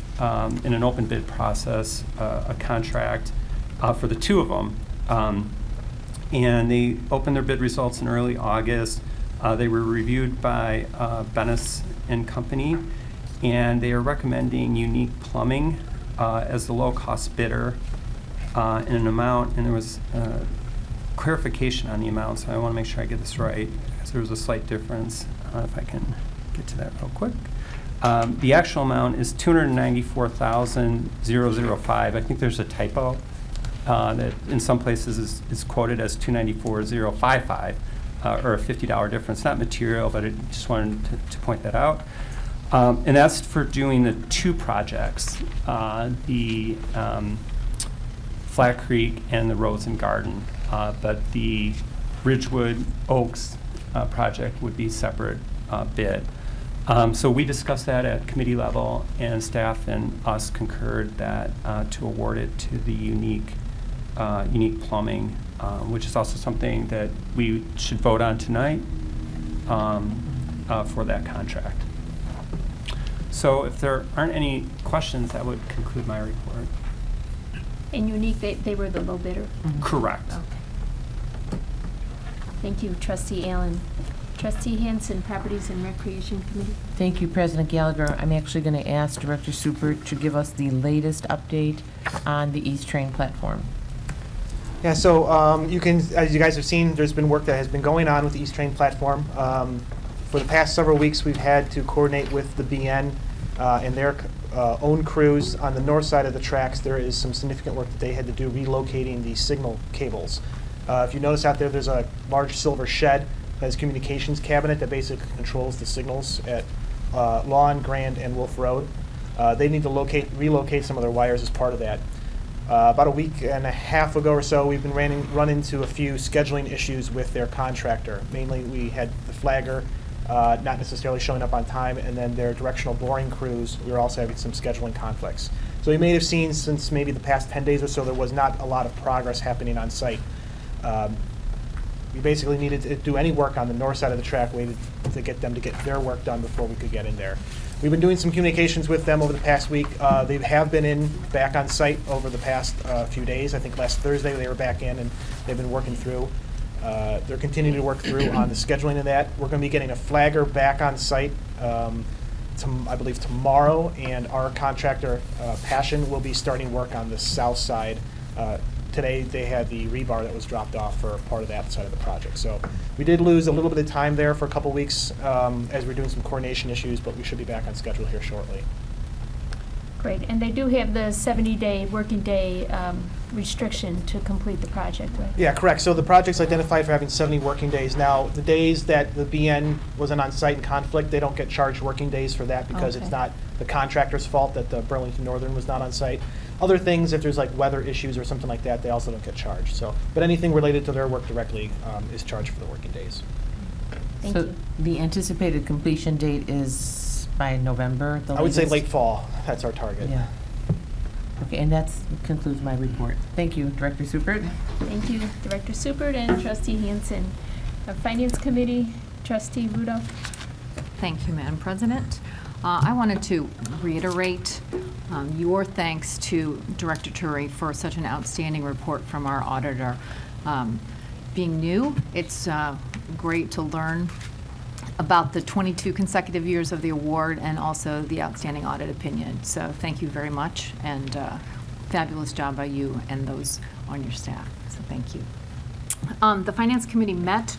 in an open bid process a contract for the 2 of them. And they opened their bid results in early August. They were reviewed by Bennis and Company, and they are recommending Unique Plumbing as the low-cost bidder in an amount, and there was clarification on the amount, so I want to make sure I get this right, because there was a slight difference. If I can get to that real quick. The actual amount is $294,005. I think there's a typo that in some places is quoted as $294,055, or a $50 difference. Not material, but I just wanted to point that out. And that's for doing the 2 projects, the Flat Creek and the Rosen Garden. But the Ridgewood Oaks project would be separate bid. So we discussed that at committee level, and staff and us concurred that to award it to the Unique Plumbing which is also something that we should vote on tonight for that contract. So if there aren't any questions, that would conclude my report. And Unique, they were the low bidder? Correct. Okay. Thank you, Trustee Allen. Trustee Hansen, Properties and Recreation Committee. Thank you, President Gallagher. I'm actually going to ask Director Super to give us the latest update on the East Train platform. Yeah, so you can, as you guys have seen, there's been work that has been going on with the East Train platform. For the past several weeks, we've had to coordinate with the BN and their own crews on the north side of the tracks. There is some significant work that they had to do relocating the signal cables. If you notice out there, there's a large silver shed that has a communications cabinet that basically controls the signals at Lawn, Grand, and Wolf Road. They need to relocate some of their wires as part of that. About a week and a half ago or so, we've been run into a few scheduling issues with their contractor. Mainly, we had the flagger not necessarily showing up on time, and then their directional boring crews, we were also having some scheduling conflicts. So you may have seen since maybe the past 10 days or so, there was not a lot of progress happening on site. We basically needed to do any work on the north side of the track, waited to get them to get their work done before we could get in there. We've been doing some communications with them over the past week. They have been back on site over the past few days. I think last Thursday they were back in, and they've been working through. They're continuing to work through on the scheduling of that. We're going to be getting a flagger back on site, I believe tomorrow, and our contractor, Passion, will be starting work on the south side. Today they had the rebar that was dropped off for part of that side of the project. So we did lose a little bit of time there for a couple weeks as we're doing some coordination issues, but we should be back on schedule here shortly. Great, and they do have the 70-day working day restriction to complete the project, right? Yeah, correct. So the project's identified for having 70 working days. Now, the days that the BN wasn't on site in conflict, they don't get charged working days for that because it's not the contractor's fault that the Burlington Northern was not on site. Other things, if there's like weather issues or something like that, they also don't get charged. So, but anything related to their work directly is charged for the working days. Thank So you. the anticipated completion date is by November, the I would say latest? late fall. That's our target. Yeah. Okay, and that concludes my report. Thank you, Director Supert. Thank you, Director Supert and Trustee Hansen. Our Finance Committee, Trustee Rudolph. Thank you, Madam President. I wanted to reiterate your thanks to Director Turi for such an outstanding report from our auditor. Being new, it's great to learn about the 22 consecutive years of the award and also the outstanding audit opinion. So thank you very much, and fabulous job by you and those on your staff. So thank you. The Finance Committee met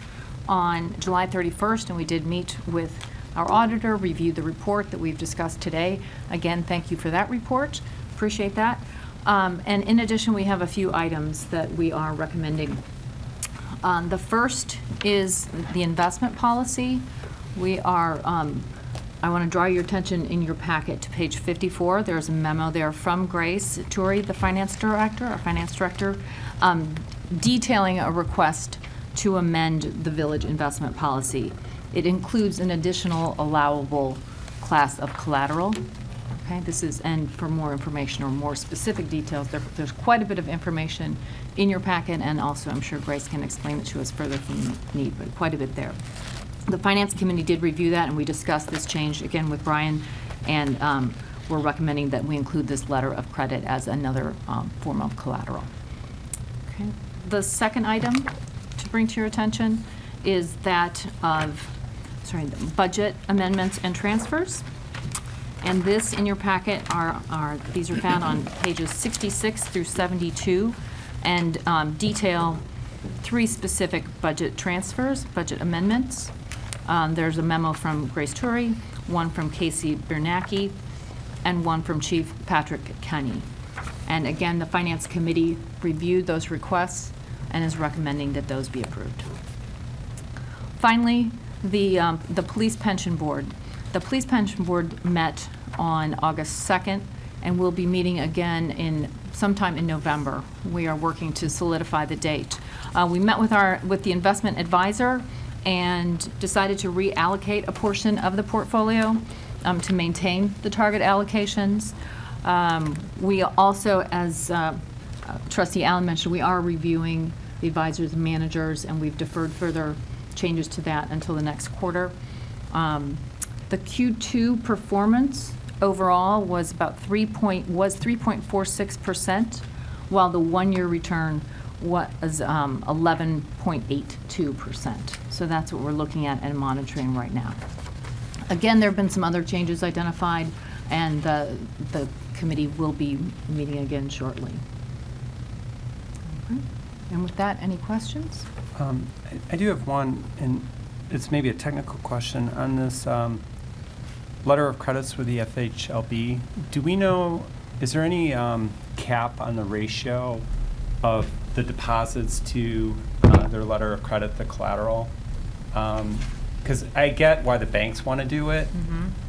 on July 31st, and we did meet with our auditor, reviewed the report that we've discussed today. Again, thank you for that report. Appreciate that. And in addition, we have a few items that we are recommending. The first is the investment policy. We are, I want to draw your attention in your packet to page 54. There's a memo there from Grace Turi, the finance director, our finance director, detailing a request to amend the village investment policy. It includes an additional allowable class of collateral. Okay, this is, and for more information or more specific details, there's quite a bit of information in your packet, and also I'm sure Grace can explain it to us further if we need, but quite a bit there. The Finance Committee did review that, and we discussed this change again with Brian, and we're recommending that we include this letter of credit as another form of collateral. Okay. The second item to bring to your attention is that of the budget amendments and transfers. And this in your packet these are found on pages 66 through 72, and detail 3 specific budget transfers, budget amendments. There's a memo from Grace Turi, one from Casey Bernacki, and one from Chief Patrick Kenny. And again, the Finance Committee reviewed those requests and is recommending that those be approved. Finally, the Police Pension Board. The Police Pension Board met on August 2nd and will be meeting again sometime in November. We are working to solidify the date. We met with the investment advisor and decided to reallocate a portion of the portfolio to maintain the target allocations. We also, as Trustee Allen mentioned, we are reviewing the advisors and managers, and we've deferred further changes to that until the next quarter. The Q2 performance overall was about 3.46%, while the one-year return was 11.82%. So that's what we're looking at and monitoring right now. Again, there have been some other changes identified, and the committee will be meeting again shortly. Okay. And with that, any questions? I do have one, and it's maybe a technical question on this letter of credits with the FHLB. Do we know, is there any cap on the ratio of the deposits to their letter of credit, the collateral? Because I get why the banks want to do it,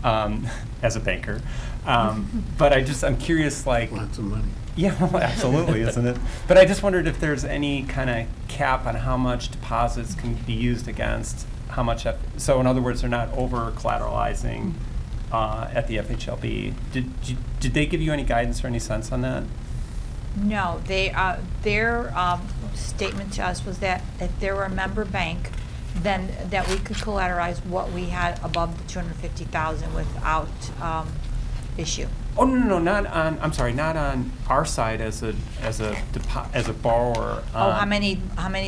as a banker, but I'm curious, like, Lots of money. yeah, well, absolutely, isn't it? But I just wondered if there's any kind of cap on how much deposits can be used against how much. So in other words, they're not over collateralizing at the FHLB. Did they give you any guidance or any sense on that? No, their statement to us was that if there were a member bank, then that we could collateralize what we had above the 250,000 without issue. Oh no, not on. I'm sorry, not on our side as a borrower. How many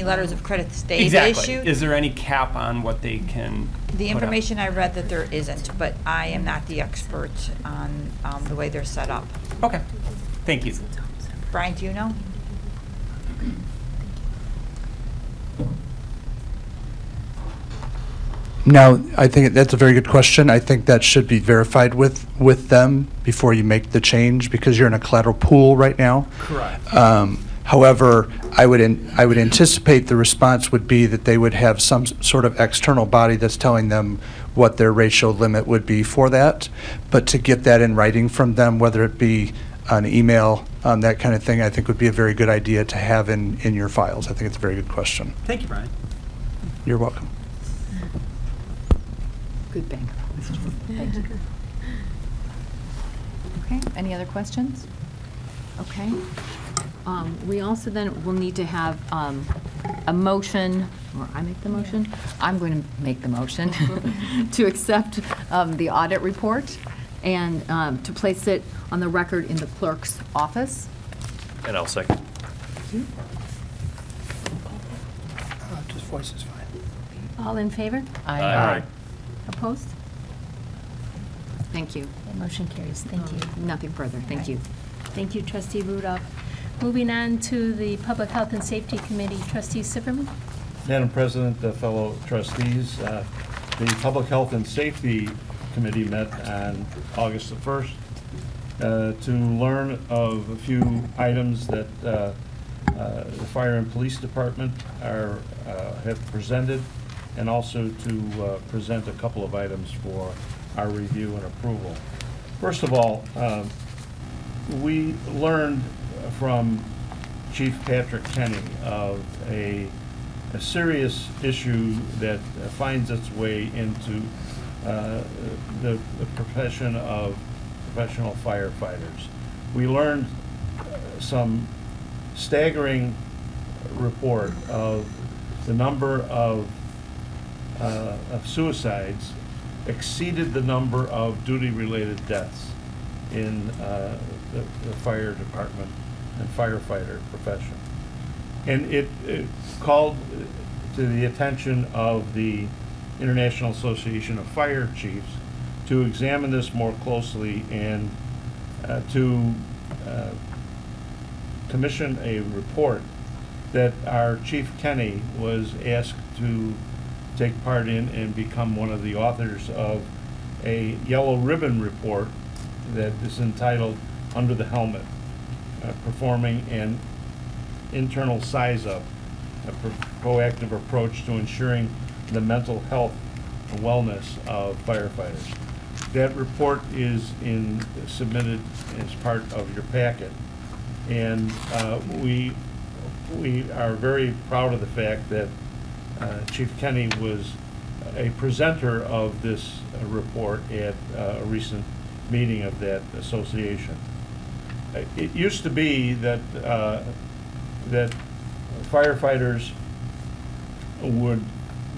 letters of credit they've exactly. issued? Is there any cap on what they can? The information I read that there isn't, but I am not the expert on the way they're set up. Okay, thank you. Brian, do you know? No, I think that's a very good question. I think that should be verified with them before you make the change, because you're in a collateral pool right now. Correct. However, I would anticipate the response would be that they would have some sort of external body that's telling them what their ratio limit would be for that. But to get that in writing from them, whether it be an email, that kind of thing, I think would be a very good idea to have in your files. I think it's a very good question. Thank you, Brian. You're welcome. Good bank. Thank you. Okay, any other questions? Okay. We also then will need to have a motion, or I make the motion? I'm going to make the motion to accept the audit report and to place it on the record in the clerk's office. And I'll second. Just voice is fine. All in favor? Aye. Opposed? Thank you. Motion carries. Thank you. Nothing further. Thank you. Thank you, Trustee Rudolph. Moving on to the Public Health and Safety Committee, Trustee Sifferman. Madam President, fellow trustees, the Public Health and Safety Committee met on August the 1st to learn of a few items that the Fire and Police Department have presented, and also to present a couple of items for our review and approval. First of all, we learned from Chief Patrick Kenny of a serious issue that finds its way into the profession of professional firefighters. We learned some staggering report of the number of suicides exceeded the number of duty-related deaths in the fire department and firefighter profession. And it called to the attention of the International Association of Fire Chiefs to examine this more closely and to commission a report that our Chief Kenny was asked to take part in and become one of the authors of a yellow ribbon report that is entitled Under the Helmet, performing an internal size-up, a proactive approach to ensuring the mental health and wellness of firefighters. That report is submitted as part of your packet, and we are very proud of the fact that Chief Kenny was a presenter of this report at a recent meeting of that association. It used to be that firefighters would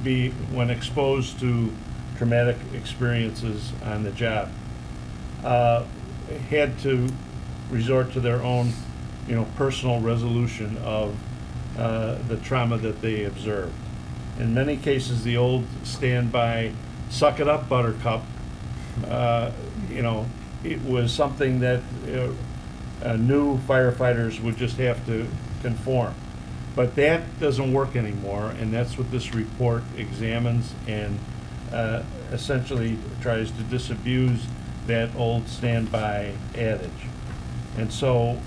be, when exposed to traumatic experiences on the job, had to resort to their own, personal resolution of the trauma that they observed. In many cases, the old standby, suck it up, buttercup, it was something that new firefighters would just have to conform. But that doesn't work anymore, and that's what this report examines and essentially tries to disabuse that old standby adage. And so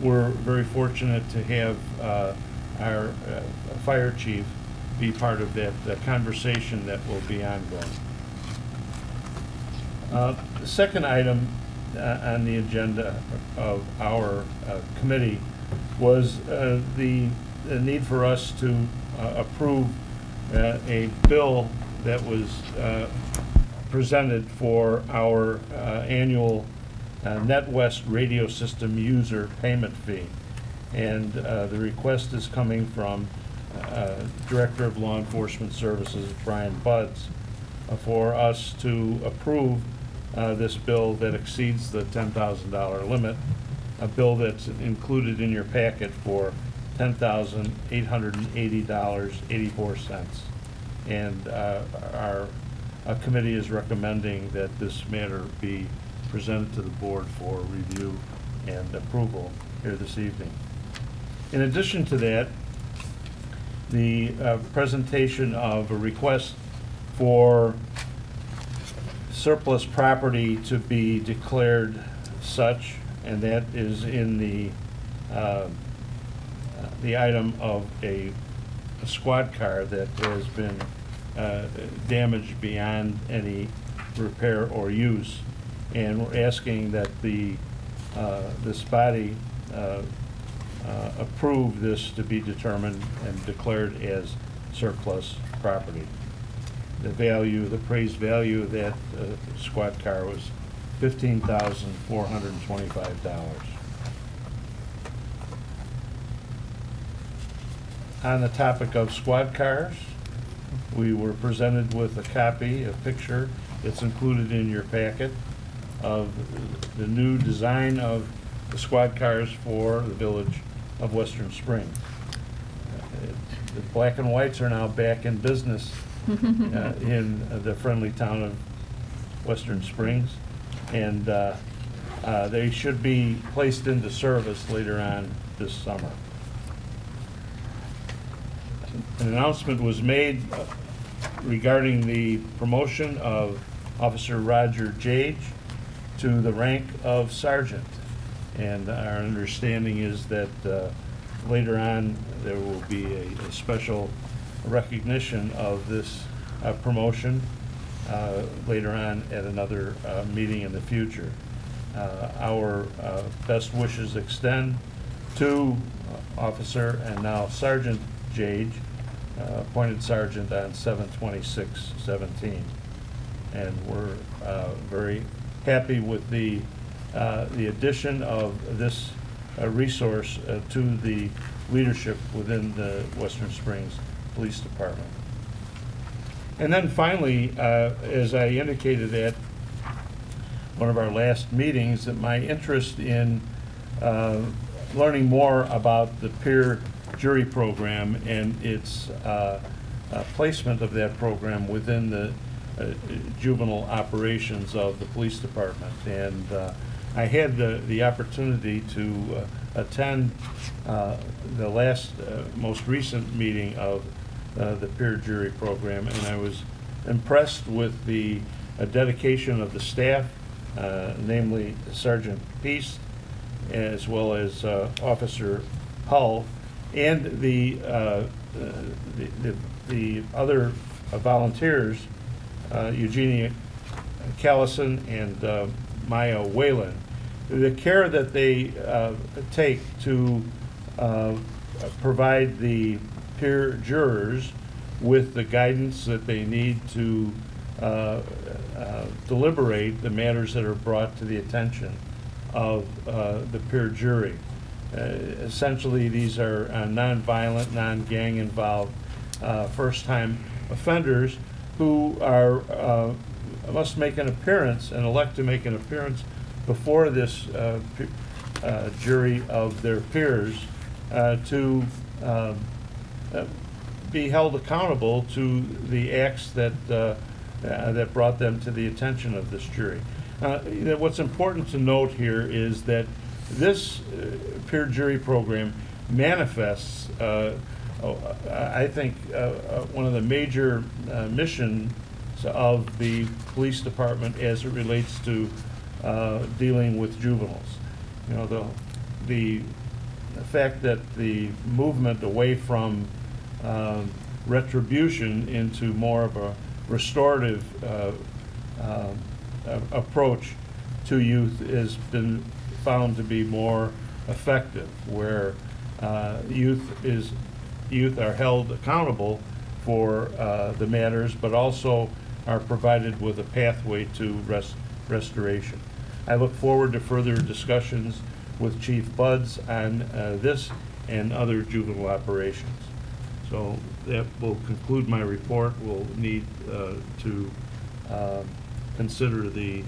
we're very fortunate to have our fire chief be part of that conversation that will be ongoing. The second item on the agenda of our committee was the need for us to approve a bill that was presented for our annual NetWest radio system user payment fee. And the request is coming from Director of Law Enforcement Services, Brian Buds, for us to approve this bill that exceeds the $10,000 limit, a bill that's included in your packet for $10,880.84. And our committee is recommending that this matter be presented to the board for review and approval here this evening. In addition to that, the presentation of a request for surplus property to be declared such, and that is in the item of a squad car that has been damaged beyond any repair or use. And we're asking that this body approve this to be determined and declared as surplus property. The value, the appraised value of that squad car was $15,425. On the topic of squad cars, we were presented with a copy, a picture that's included in your packet of the new design of the squad cars for the village of Western Springs. The black and whites are now back in business in the friendly town of Western Springs, and they should be placed into service later on this summer. An announcement was made regarding the promotion of Officer Roger Jage to the rank of sergeant, and our understanding is that later on there will be a special recognition of this promotion later on at another meeting in the future. Our best wishes extend to Officer and now Sergeant Jage, appointed sergeant on 7/26/17, and we're very happy with the addition of this resource to the leadership within the Western Springs Police Department. And then finally, as I indicated at one of our last meetings, that my interest in learning more about the peer jury program and its placement of that program within the juvenile operations of the police department. And I had the opportunity to attend the last, most recent meeting of the peer jury program, and I was impressed with the dedication of the staff, namely Sergeant Peace, as well as Officer Hull, and the other volunteers, Eugenia Callison and Maya Whalen. The care that they take to provide the peer jurors with the guidance that they need to deliberate the matters that are brought to the attention of the peer jury. Essentially, these are nonviolent, non-gang involved, first-time offenders who are must make an appearance and elect to make an appearance before this jury of their peers to be held accountable to the acts that that brought them to the attention of this jury. What's important to note here is that this peer jury program manifests, I think, one of the major missions of the police department as it relates to dealing with juveniles. You know, the fact that the movement away from retribution into more of a restorative approach to youth has been found to be more effective, where youth are held accountable for the matters, but also are provided with a pathway to restoration. I look forward to further discussions with Chief Buds on this and other juvenile operations. So that will conclude my report. We'll need to consider the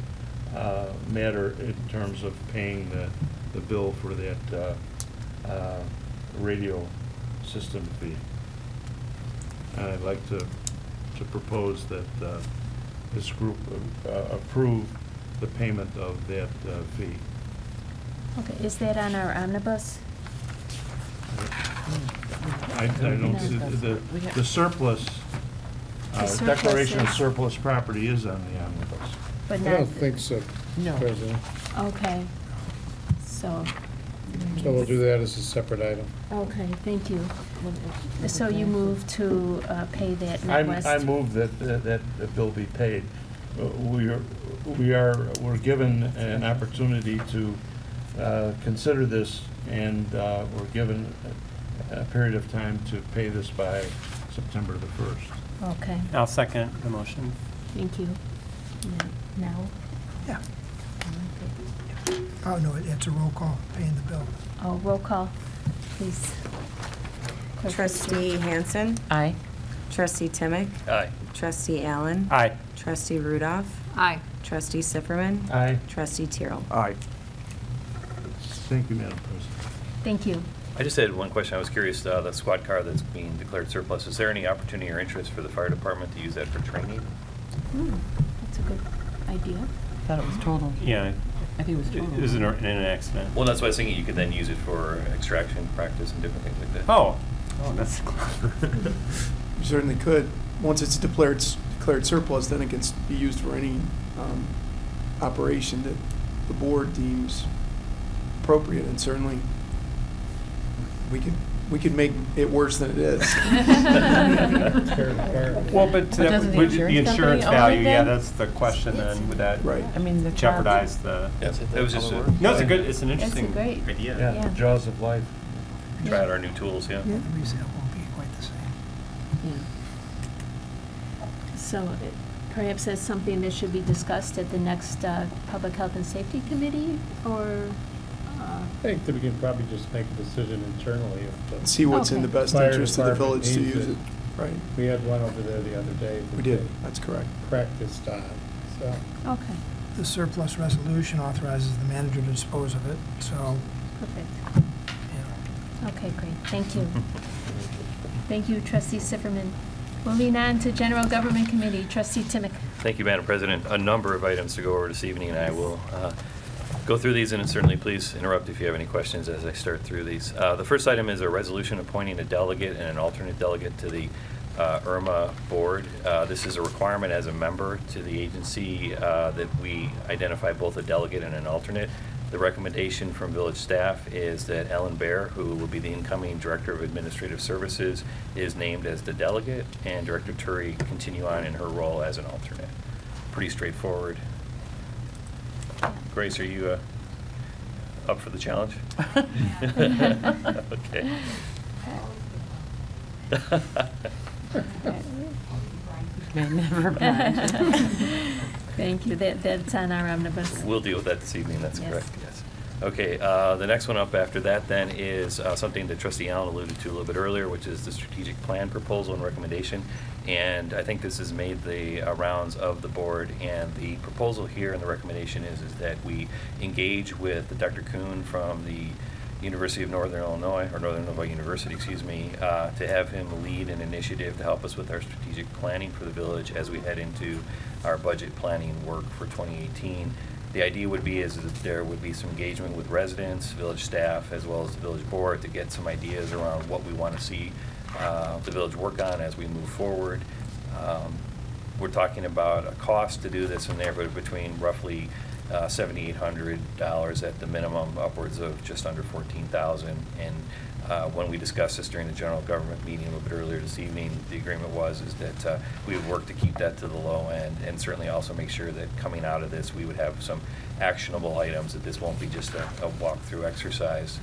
matter in terms of paying the bill for that radio system fee. And I'd like to propose that this group approve the payment of that fee. Okay, is that on our omnibus? I don't see the surplus, declaration of surplus property is on the omnibus. But I not. don't think so, No. President. Okay, so. So we'll do that as a separate item. Okay, thank you. So you move to pay that NetWest? I move that the bill be paid. We're given an opportunity to consider this, and we're given a period of time to pay this by September the 1st. Okay, I'll second the motion. thank you. Now? Yeah. Oh, no, it's a roll call, paying the bill. Oh, roll call, please. Clerk, Trustee Hansen. Aye. Trustee Timick. Aye. Trustee Allen. Aye. Trustee Rudolph. Aye. Trustee Sifferman. Aye. Trustee Tyrrell. Aye. Thank you, Madam President. Thank you. I just had one question. I was curious, the squad car that's being declared surplus, is there any opportunity or interest for the fire department to use that for training? That's a good idea. Thought it was total. Yeah, I think it was it total. was in an accident. Well, that's why I was thinking you could then use it for extraction practice and different things like that. Oh, that's You certainly could. Once it's declared surplus, then it can be used for any operation that the board deems appropriate, and certainly we could make it worse than it is. Well, but doesn't the would insurance the insurance company own it value, yeah, then? that's the question then, would that Right. I mean, the jeopardize the? Yeah, that was just No, it's an That's a interesting great, idea. Yeah, Yeah. the jaws of life. Try out our new tools, yeah. The resale won't be quite the same. yeah. So perhaps that's something that should be discussed at the next Public Health and Safety Committee, or? I think that we can probably just make a decision internally if the See what's in the best Fire interest of the department village to needs use it. it. Right. We had one over there the other day. that We did. they That's correct. Practiced on, so. Okay, The surplus resolution authorizes the manager to dispose of it, so, perfect. you know. Okay, great, thank you. Thank you, Trustee Sifferman. Moving on to General Government Committee, Trustee Timick. Thank you, Madam President. A number of items to go over this evening, and I will go through these, and certainly please interrupt if you have any questions as I start through these. The first item is a resolution appointing a delegate and an alternate delegate to the IRMA board. This is a requirement as a member to the agency that we identify both a delegate and an alternate. The recommendation from village staff is that Ellen Baer, who will be the incoming Director of Administrative Services, is named as the delegate, and Director Turi continue on in her role as an alternate. Pretty straightforward. Grace, are you up for the challenge? Okay. May never mind. Thank you, that's on our omnibus. We'll deal with that this evening, that's Yes. correct, yes. Okay, the next one up after that then is something that Trustee Allen alluded to a little bit earlier, which is the strategic plan proposal and recommendation. And I think this has made the rounds of the board. And the proposal here and the recommendation is that we engage with Dr. Kuhn from the University of Northern Illinois, or Northern Illinois University, excuse me, to have him lead an initiative to help us with our strategic planning for the village as we head into our budget planning work for 2018. The idea would be is that there would be some engagement with residents, village staff, as well as the village board to get some ideas around what we want to see the village work on as we move forward. We're talking about a cost to do this in the neighborhood between roughly $7,800 at the minimum, upwards of just under $14,000. And when we discussed this during the general government meeting a little bit earlier this evening, the agreement was that we would work to keep that to the low end, and certainly also make sure that coming out of this we would have some actionable items, that this won't be just a walk-through exercise.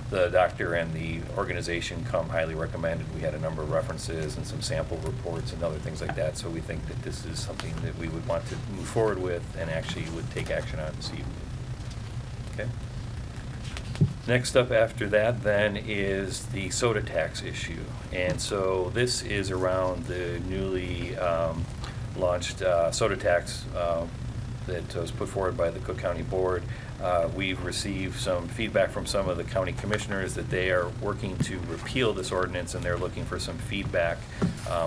The doctor and the organization come highly recommended. We had a number of references and some sample reports and other things like that, so we think that this is something that we would want to move forward with and actually would take action on this evening. Okay. Next up after that then is the soda tax issue. And so this is around the newly launched soda tax that was put forward by the Cook County Board. We've received some feedback from some of the county commissioners that they are working to repeal this ordinance, and they're looking for some feedback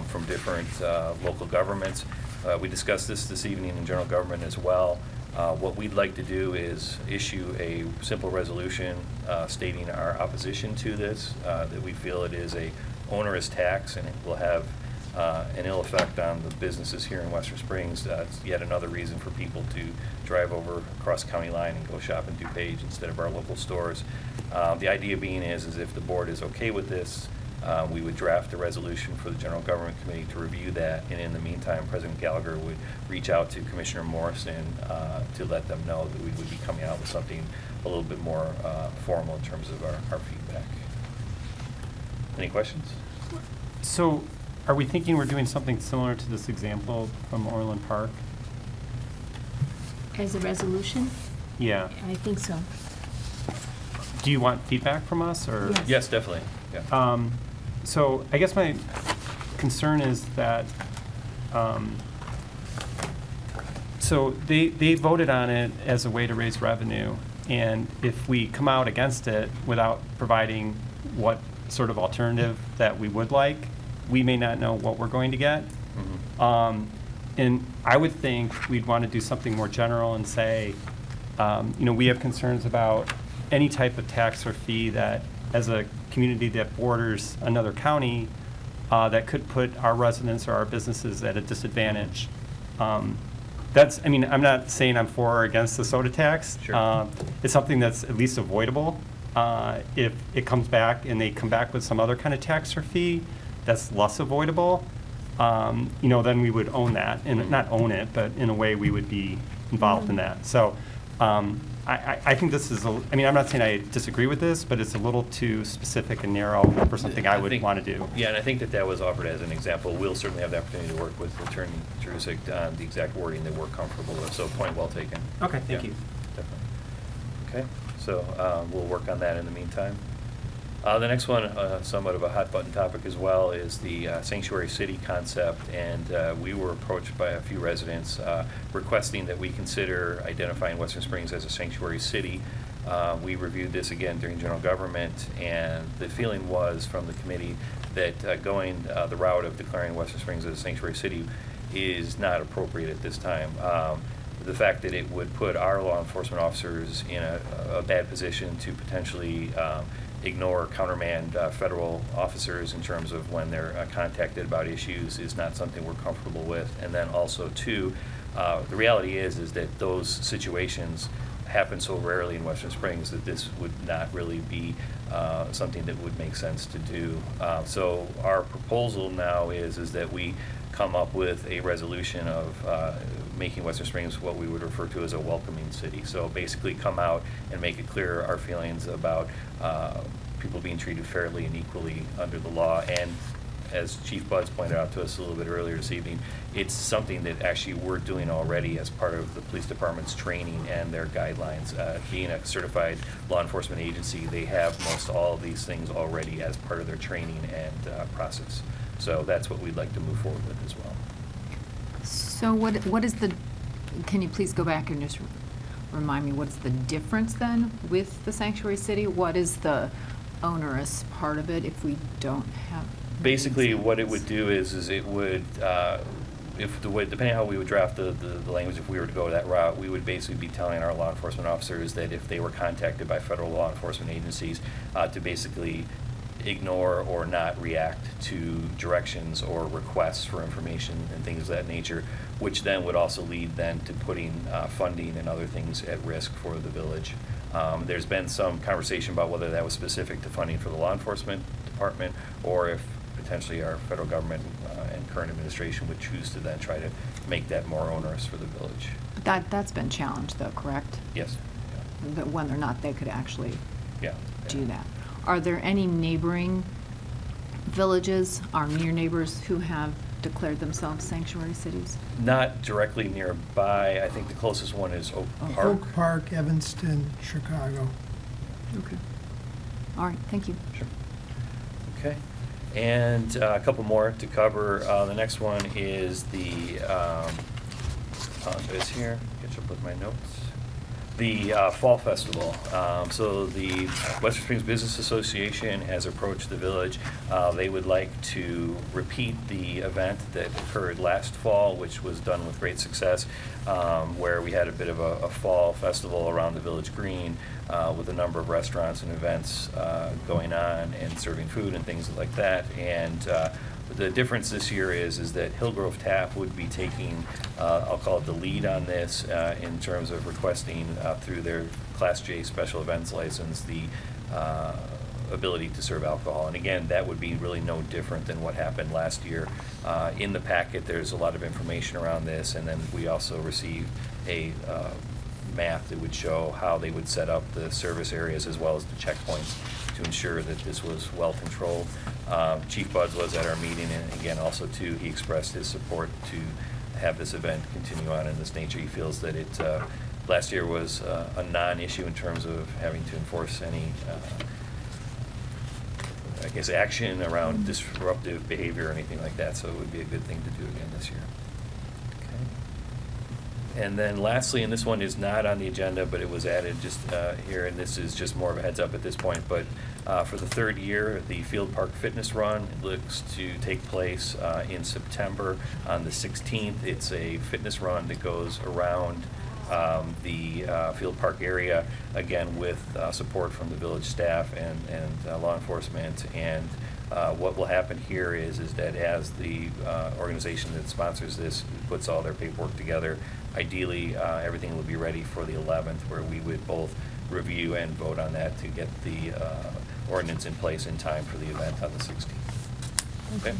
from different local governments. We discussed this evening in general government as well. What we'd like to do is issue a simple resolution stating our opposition to this, that we feel it is a onerous tax and it will have an ill effect on the businesses here in Western Springs. It's yet another reason for people to drive over across the county line and go shop in DuPage instead of our local stores. The idea being is if the board is okay with this, we would draft a resolution for the General Government Committee to review that, and in the meantime, President Gallagher would reach out to Commissioner Morrison to let them know that we would be coming out with something a little bit more formal in terms of our feedback. Any questions? So, are we thinking we're doing something similar to this example from Orland Park? As a resolution? Yeah. I think so. Do you want feedback from us, or? Yes. Yes, definitely. Yeah. So I guess my concern is that, so they voted on it as a way to raise revenue, and if we come out against it without providing what sort of alternative that we would like, we may not know what we're going to get. Mm-hmm. And I would think we'd want to do something more general and say, we have concerns about any type of tax or fee that, as a community that borders another county, that could put our residents or our businesses at a disadvantage. I'm not saying I'm for or against the soda tax. Sure. It's something that's at least avoidable. If it comes back and they come back with some other kind of tax or fee that's less avoidable, then we would own that, and not own it, but in a way we would be involved in that. So I think this is, I'm not saying I disagree with this, but it's a little too specific and narrow for something I would want to do. Yeah, and I think that was offered as an example. We'll certainly have the opportunity to work with Attorney Drusik on the exact wording that we're comfortable with, so point well taken. Okay, thank you. Definitely. Okay, so we'll work on that in the meantime. The next one, somewhat of a hot button topic as well, is the sanctuary city concept, and we were approached by a few residents requesting that we consider identifying Western Springs as a sanctuary city. We reviewed this again during general government, and the feeling was from the committee that going the route of declaring Western Springs as a sanctuary city is not appropriate at this time. The fact that it would put our law enforcement officers in a bad position to potentially ignore, countermand federal officers in terms of when they're contacted about issues is not something we're comfortable with. And then also, too, the reality is that those situations happen so rarely in Western Springs that this would not really be something that would make sense to do. So our proposal now is that we come up with a resolution of making Western Springs what we would refer to as a welcoming city. So basically come out and make it clear our feelings about people being treated fairly and equally under the law, and as Chief Buds pointed out to us a little bit earlier this evening, it's something that actually we're doing already as part of the police department's training and their guidelines. Being a certified law enforcement agency, they have most all of these things already as part of their training and process. So that's what we'd like to move forward with as well. So what is the, can you please go back and just remind me, what's the difference then with the sanctuary city? What is the onerous part of it if we don't have? Basically, what it would do is it would, if the way, depending on how we would draft the language, if we were to go that route, we would basically be telling our law enforcement officers that if they were contacted by federal law enforcement agencies, to basically ignore or not react to directions or requests for information and things of that nature, which then would also lead then to putting funding and other things at risk for the village. There's been some conversation about whether that was specific to funding for the law enforcement department or if potentially our federal government and current administration would choose to then try to make that more onerous for the village. That's been challenged though, correct? Yes. That whether or not they could actually do that. Are there any neighboring villages, our near neighbors, who have declared themselves sanctuary cities? Not directly nearby. I think the closest one is Oak Park. Oak Park, Evanston, Chicago. Okay. All right, thank you. Sure. Okay. And a couple more to cover. The next one is the, apologize here, catch up with my notes. The Fall Festival. So the Western Springs Business Association has approached the village. They would like to repeat the event that occurred last fall, which was done with great success, where we had a bit of a fall festival around the village green with a number of restaurants and events going on and serving food and things like that. And the difference this year is that Hillgrove Tap would be taking, I'll call it the lead on this in terms of requesting through their Class J special events license the ability to serve alcohol. And again, that would be really no different than what happened last year. In the packet, there's a lot of information around this, and then we also received a map that would show how they would set up the service areas as well as the checkpoints to ensure that this was well controlled. Chief Buds was at our meeting, and again, also too, he expressed his support to have this event continue on in this nature. He feels that it, last year was a non-issue in terms of having to enforce any, I guess, action around disruptive behavior or anything like that, so it would be a good thing to do again this year. And then lastly, and this one is not on the agenda, but it was added just here, and this is just more of a heads up at this point, but for the third year, the Field Park Fitness Run looks to take place in September on the 16th. It's a fitness run that goes around the Field Park area, again with support from the village staff and law enforcement. And what will happen here is that as the organization that sponsors this puts all their paperwork together, ideally everything will be ready for the 11th, where we would both review and vote on that to get the ordinance in place in time for the event on the 16th. Okay.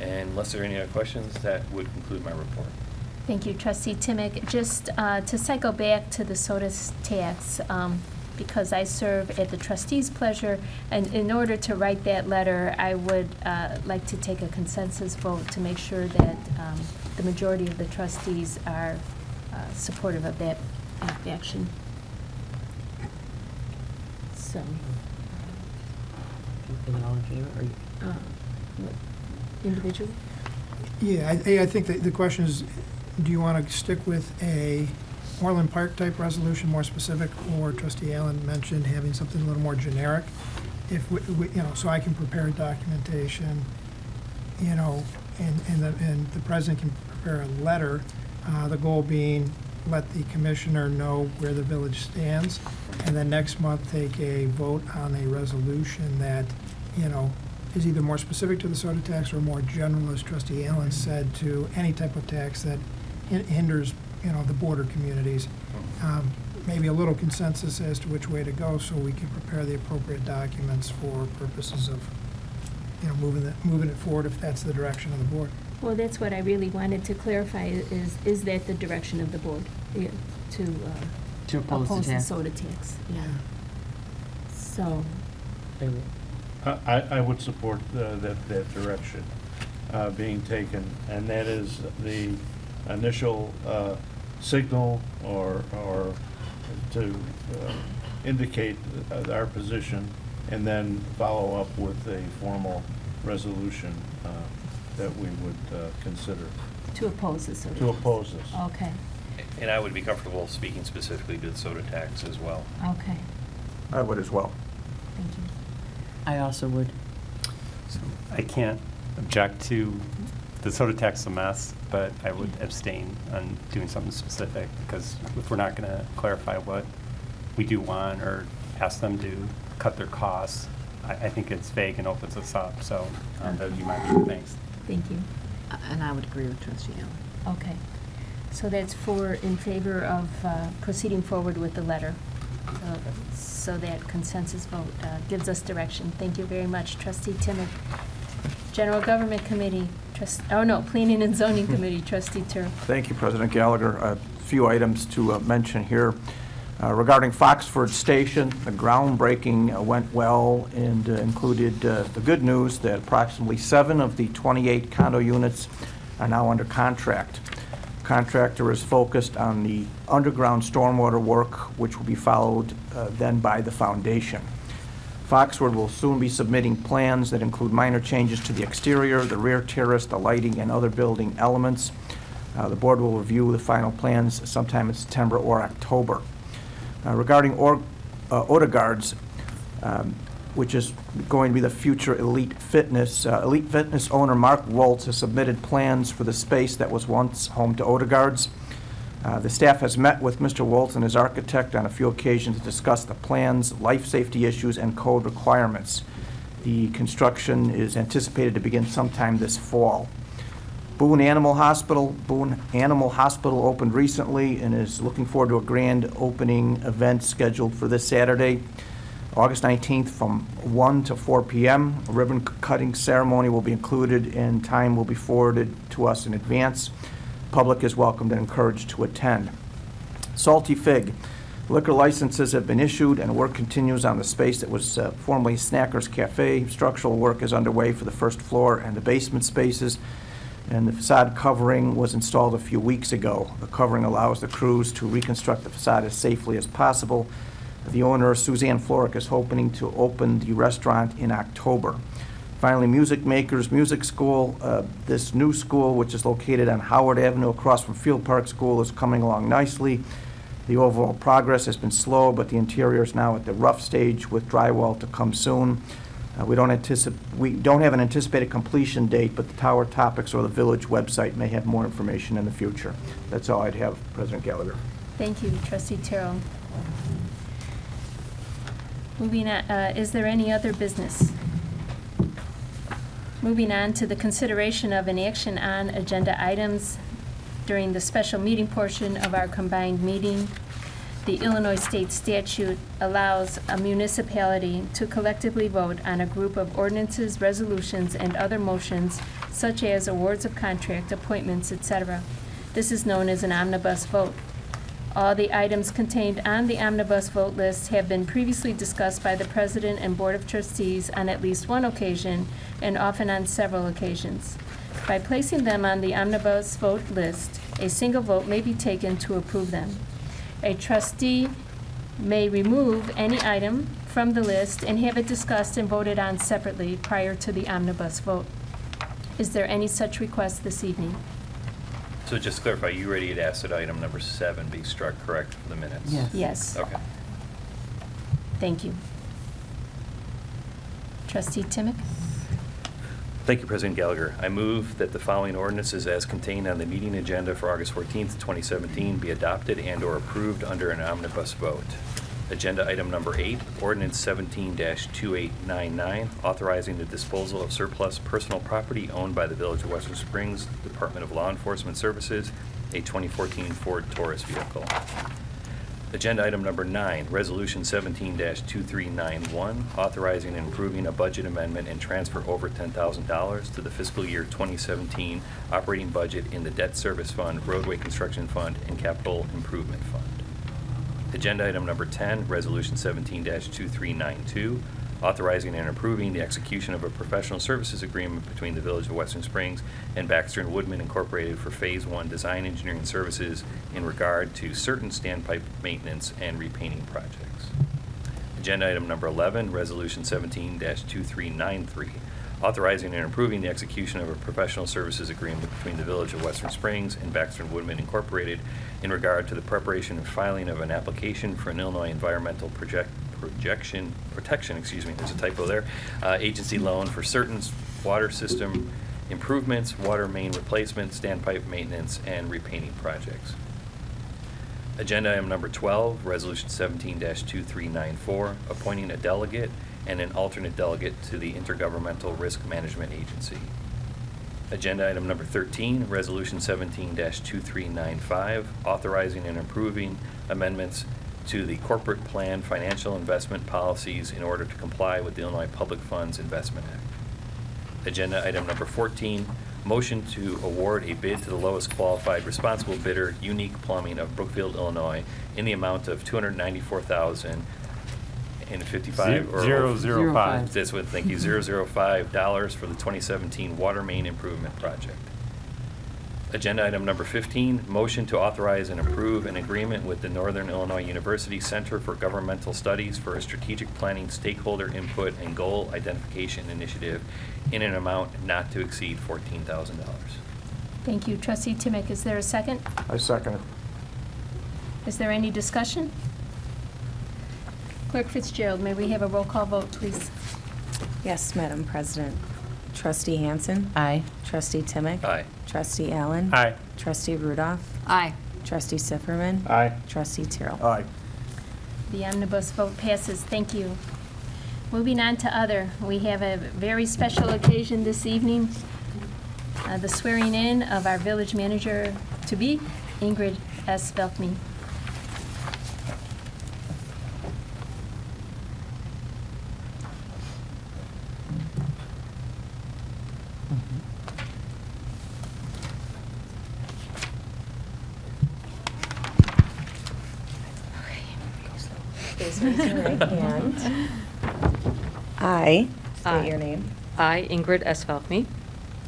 And unless there are any other questions, that would conclude my report. Thank you, Trustee Timick. Just to cycle back to the soda tax, because I serve at the trustees' pleasure, and in order to write that letter, I would like to take a consensus vote to make sure that the majority of the trustees are supportive of that action. So. Is it all in favor, or individually? Yeah, I think the question is, do you want to stick with a Orland Park type resolution, more specific, or Trustee Allen mentioned having something a little more generic? If we you know, so I can prepare documentation, you know, and the president can prepare a letter. The goal being, let the commissioner know where the village stands, and then next month take a vote on a resolution that, you know, is either more specific to the soda tax or more general, as Trustee Allen said, to any type of tax that hinders, you know, the border communities. Maybe a little consensus as to which way to go, so we can prepare the appropriate documents for purposes of, you know, moving it forward if that's the direction of the board. Well, that's what I really wanted to clarify, is that the direction of the board, to oppose the tax. soda tax? Yeah. So. I would support that direction being taken, and that is the initial signal or to indicate our position, and then follow up with a formal resolution that we would consider. To oppose this? To oppose this. Okay, And I would be comfortable speaking specifically to the soda tax as well. okay, I would as well. thank you. I also would. So I can't object to the soda tax a mess, but I would abstain on doing something specific, because if we're not going to clarify what we do want or ask them to cut their costs, I think it's vague and opens us up. So that would be my view. Thanks. Thank you. And I would agree with Trustee Allen. Okay. So that's 4 in favor of proceeding forward with the letter. So that consensus vote gives us direction. Thank you very much, Trustee Timmick. General Government Committee, Planning and Zoning Committee, Trustee Tur. Thank you, President Gallagher. A few items to mention here. Regarding Foxford Station, the groundbreaking went well and included the good news that approximately 7 of the 28 condo units are now under contract. Contractor is focused on the underground stormwater work, which will be followed then by the foundation. Foxford will soon be submitting plans that include minor changes to the exterior, the rear terrace, the lighting, and other building elements. The board will review the final plans sometime in September or October. Regarding Odegaard's, which is going to be the future Elite Fitness owner Mark Woltz has submitted plans for the space that was once home to Odegaard's. The staff has met with Mr. Woltz and his architect on a few occasions to discuss the plans, life safety issues, and code requirements. The construction is anticipated to begin sometime this fall. Boone Animal Hospital opened recently and is looking forward to a grand opening event scheduled for this Saturday, August 19th from 1 to 4 p.m. A ribbon cutting ceremony will be included and time will be forwarded to us in advance. The public is welcomed and encouraged to attend. Salty Fig. Liquor licenses have been issued and work continues on the space that was formerly Snackers Cafe. Structural work is underway for the first floor and the basement spaces, and the facade covering was installed a few weeks ago. The covering allows the crews to reconstruct the facade as safely as possible. The owner, Suzanne Floric, is hoping to open the restaurant in October. Finally, Music Makers Music School. This new school, which is located on Howard Avenue across from Field Park School, is coming along nicely. The overall progress has been slow, but the interior is now at the rough stage with drywall to come soon. We don't have an anticipated completion date, but the Tower Topics or the Village website may have more information in the future. That's all I'd have, President Gallagher. Thank you, Trustee Terrell. Moving on, is there any other business? Moving on to the consideration of an action on agenda items during the special meeting portion of our combined meeting. The Illinois state statute allows a municipality to collectively vote on a group of ordinances, resolutions, and other motions, such as awards of contract, appointments, etc. This is known as an omnibus vote. All the items contained on the omnibus vote list have been previously discussed by the President and Board of Trustees on at least one occasion, and often on several occasions. By placing them on the omnibus vote list, a single vote may be taken to approve them. A trustee may remove any item from the list and have it discussed and voted on separately prior to the omnibus vote. Is there any such request this evening? So just to clarify, you already had asked that item number 7 be struck, correct, for the minutes? Yes. Yes. Okay. Thank you. Trustee Timmick? Thank you, President Gallagher. I move that the following ordinances as contained on the meeting agenda for August 14th, 2017 be adopted and/or approved under an omnibus vote. Agenda item number 8, ordinance 17-2899, authorizing the disposal of surplus personal property owned by the Village of Western Springs Department of Law Enforcement Services, a 2014 Ford Taurus vehicle. Agenda item number 9, resolution 17-2391, authorizing and approving a budget amendment and transfer over $10,000 to the fiscal year 2017 operating budget in the Debt Service Fund, Roadway Construction Fund, and Capital Improvement Fund. Agenda item number 10, resolution 17-2392, authorizing and approving the execution of a professional services agreement between the Village of Western Springs and Baxter and Woodman Incorporated for Phase 1 design engineering services in regard to certain standpipe maintenance and repainting projects. Agenda item number 11, Resolution 17-2393, authorizing and approving the execution of a professional services agreement between the Village of Western Springs and Baxter and Woodman Incorporated in regard to the preparation and filing of an application for an Illinois Environmental Protection, there's a typo there, agency loan for certain water system improvements, water main replacement, standpipe maintenance, and repainting projects. Agenda item number 12, Resolution 17-2394, appointing a delegate and an alternate delegate to the Intergovernmental Risk Management Agency. Agenda item number 13, Resolution 17-2395, authorizing and approving amendments to the Corporate Plan Financial Investment Policies in order to comply with the Illinois Public Funds Investment Act. Agenda item number 14, motion to award a bid to the lowest qualified responsible bidder, Unique Plumbing of Brookfield, Illinois, in the amount of $294,055 or 005. That's what, thank you, $005 for the 2017 water main improvement project. Agenda item number 15, motion to authorize and approve an agreement with the Northern Illinois University Center for Governmental Studies for a strategic planning stakeholder input and goal identification initiative in an amount not to exceed $14,000. Thank you. Trustee Timek, is there a second? I second it. Is there any discussion? Clerk Fitzgerald, may we have a roll call vote, please? Yes, Madam President. Trustee Hansen? Aye. Trustee Timek? Aye. Trustee Allen? Aye. Trustee Rudolph? Aye. Trustee Sifferman? Aye. Trustee Tyrrell? Aye. The omnibus vote passes. Thank you. Moving on to other, we have a very special occasion this evening, the swearing in of our village manager to be, Ingrid S. Velkme. Please raise your right hand. I state your name. I, Ingrid S. Velkme,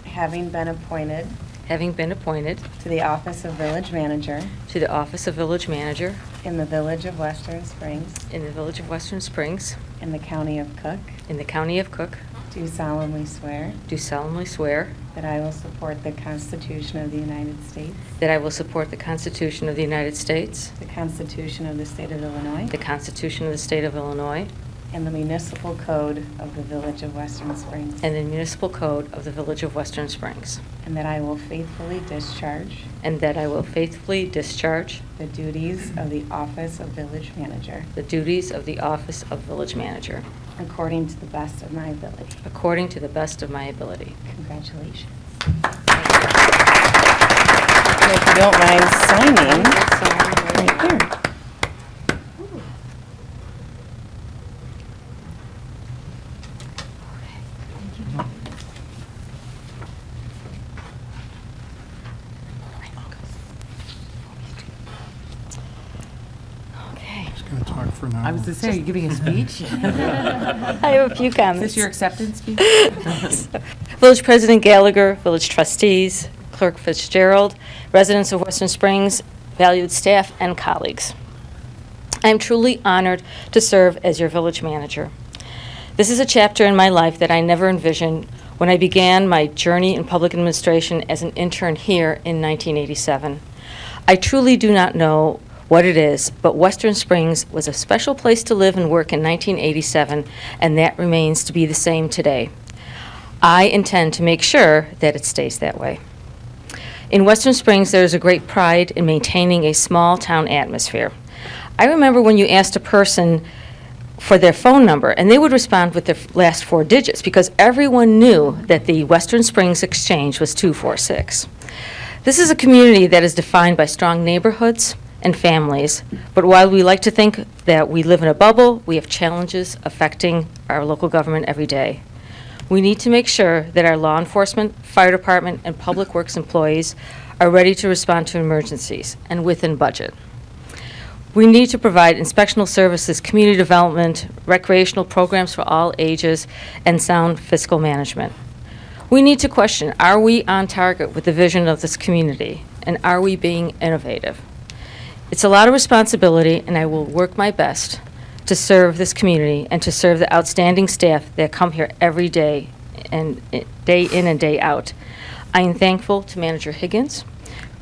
Having been appointed having been appointed to the office of village manager to the office of village manager in the village of Western Springs in the village of Western Springs in the county of Cook, in the county of Cook, do solemnly swear do solemnly swear that I will support the Constitution of the United States, that I will support the Constitution of the United States, the Constitution of the State of Illinois, the Constitution of the State of Illinois, and the municipal code of the village of Western Springs, and the municipal code of the village of Western Springs, and that I will faithfully discharge and that I will faithfully discharge the duties of the office of village manager the duties of the office of village manager according to the best of my ability. according to the best of my ability. Congratulations. And if you don't mind signing right here. Just going to talk for now. I was going to say, are you giving a speech? I have a few comments. Is this your acceptance speech? Village President Gallagher, village trustees, Clerk Fitzgerald, residents of Western Springs, valued staff and colleagues. I am truly honored to serve as your village manager. This is a chapter in my life that I never envisioned when I began my journey in public administration as an intern here in 1987. I truly do not know what it is, but Western Springs was a special place to live and work in 1987, and that remains to be the same today. I intend to make sure that it stays that way. In Western Springs, there is a great pride in maintaining a small town atmosphere. I remember when you asked a person for their phone number, and they would respond with their last four digits because everyone knew that the Western Springs Exchange was 246. This is a community that is defined by strong neighborhoods and families, but while we like to think that we live in a bubble, we have challenges affecting our local government every day. We need to make sure that our law enforcement, fire department, and public works employees are ready to respond to emergencies and within budget. We need to provide inspectional services, community development, recreational programs for all ages, and sound fiscal management. We need to question, are we on target with the vision of this community, and are we being innovative? It's a lot of responsibility, and I will work my best to serve this community and to serve the outstanding staff that come here every day, and day in and day out. I am thankful to Manager Higgins,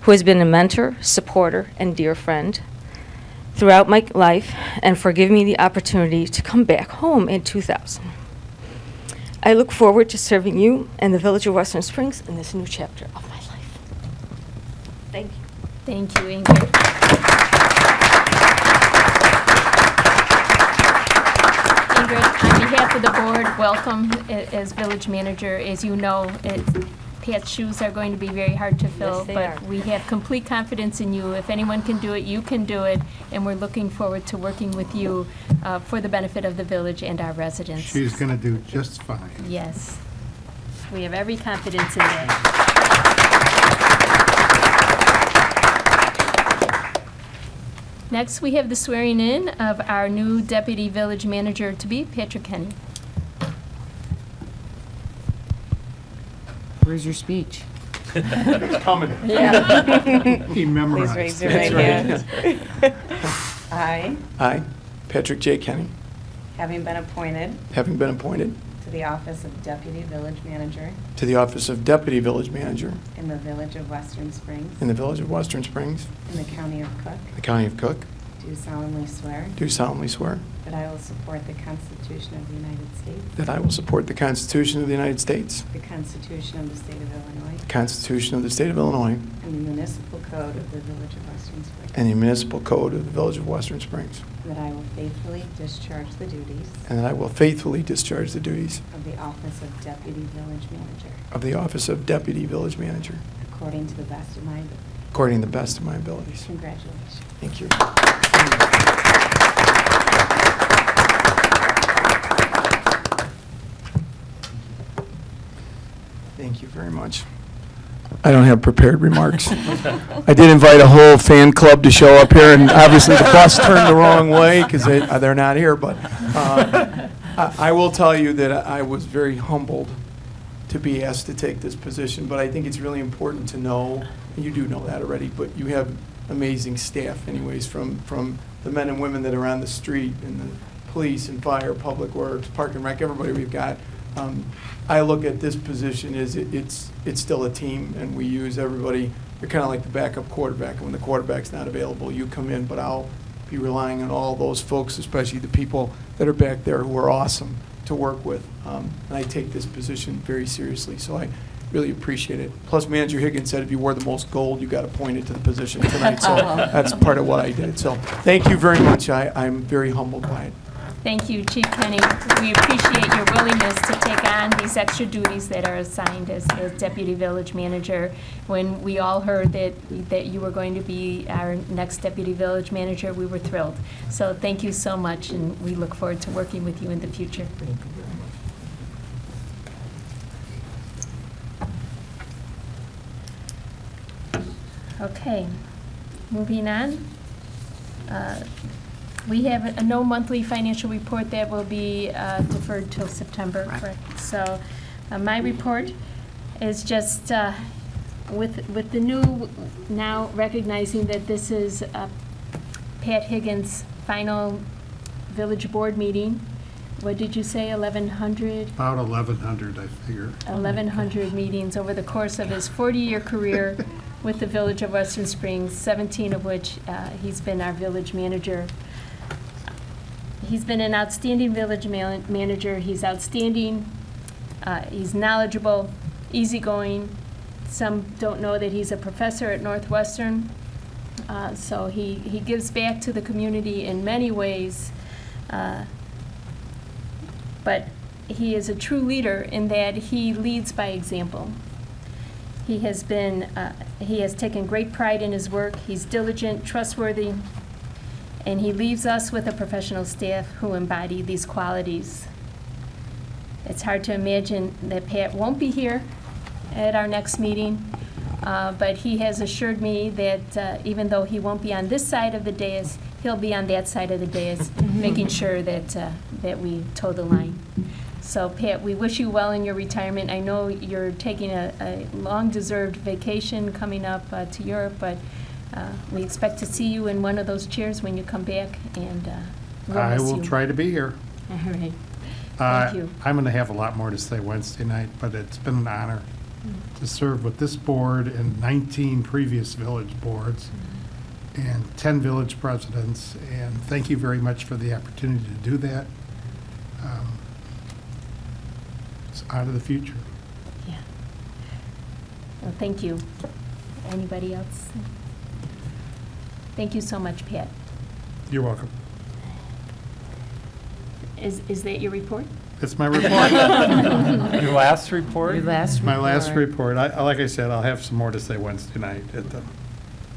who has been a mentor, supporter, and dear friend throughout my life, and for giving me the opportunity to come back home in 2000. I look forward to serving you and the Village of Western Springs in this new chapter of my life. Thank you. Thank you, Ingrid. Ingrid, on behalf of the board, welcome as village manager. As you know, Pat's shoes are going to be very hard to fill, Yes, they but are. we have complete confidence in you. If anyone can do it, you can do it, and we're looking forward to working with you for the benefit of the village and our residents. She's going to do just fine. Yes. We have every confidence in that. Next, we have the swearing in of our new deputy village manager to be, Patrick Kenny. Where's your speech? It's coming. Yeah. He memorized. Please raise your right hand. I, I, Patrick J. Kenny, having been appointed having been appointed to the office of Deputy Village Manager to the office of Deputy Village Manager in the Village of Western Springs, in the Village of Western Springs, in the County of Cook, the County of Cook, do solemnly swear do solemnly swear that I will support the Constitution of the United States, that I will support the Constitution of the United States, the Constitution of the State of Illinois, the Constitution of the State of Illinois, and the municipal code of the Village of Western Springs, and the municipal code of the Village of Western Springs, and that I will faithfully discharge the duties and that I will faithfully discharge the duties of the office of Deputy Village Manager of the office of Deputy Village Manager according to the best of my ability. according to the best of my abilities. Congratulations. Thank you. Thank you very much. I don't have prepared remarks. I did invite a whole fan club to show up here, and obviously the bus turned the wrong way because they're not here. But I will tell you that I was very humbled to be asked to take this position. But I think it's really important to know, and you do know that already, but you have amazing staff anyways, from the men and women that are on the street and the police and fire, public works, park and rec, everybody we've got. I look at this position as it's still a team, and we use everybody. You're kind of like the backup quarterback, and when the quarterback's not available, you come in, but I'll be relying on all those folks, especially the people that are back there who are awesome to work with. And I take this position very seriously, so I really appreciate it. Plus, Manager Higgins said if you wore the most gold, you got appointed to the position tonight, so that's part of what I did. So thank you very much. I'm very humbled by it. Thank you, Chief Kenny. We appreciate your willingness to take on these extra duties that are assigned as Deputy Village Manager. When we all heard that you were going to be our next Deputy Village Manager, we were thrilled. So thank you so much, and we look forward to working with you in the future. Thank you very much. Okay, moving on. We have no monthly financial report that will be deferred till September, correct? So my report is just with the new, now recognizing that this is Pat Higgins' final village board meeting. What did you say, 1,100? About 1,100, I figure. 1,100 meetings over the course of his 40-year career with the Village of Western Springs, 17 of which he's been our village manager. He's been an outstanding village manager. He's outstanding. He's knowledgeable, easygoing. Some don't know that he's a professor at Northwestern. So he gives back to the community in many ways. But he is a true leader in that he leads by example. He has taken great pride in his work. He's diligent, trustworthy, and he leaves us with a professional staff who embody these qualities. It's hard to imagine that Pat won't be here at our next meeting, but he has assured me that even though he won't be on this side of the dais, he'll be on that side of the dais, making sure that, that we toe the line. So Pat, we wish you well in your retirement. I know you're taking a long-deserved vacation coming up to Europe, but we expect to see you in one of those chairs when you come back, and we'll I miss will you. try to be here. All right. Thank you. I'm going to have a lot more to say Wednesday night, but it's been an honor to serve with this board and 19 previous village boards and 10 village presidents, and thank you very much for the opportunity to do that. It's out of the future. Yeah. Well, thank you. Anybody else? Thank you so much, Pat. You're welcome. Is that your report? It's my report. Your last report? Your last My last report. report. Like I said, I'll have some more to say Wednesday night at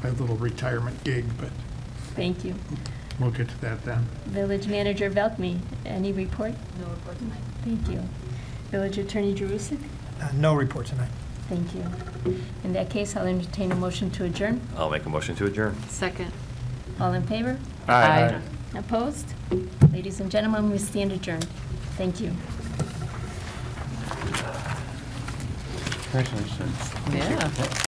my little retirement gig, but Thank you. we'll get to that then. Village Manager Velkme, any report? No report tonight. Thank you. Village Attorney Jerusik? No report tonight. Thank you. In that case, I'll entertain a motion to adjourn. I'll make a motion to adjourn. Second. All in favor? Aye. Opposed? Ladies and gentlemen, we stand adjourned. Thank you. Congratulations. Yeah.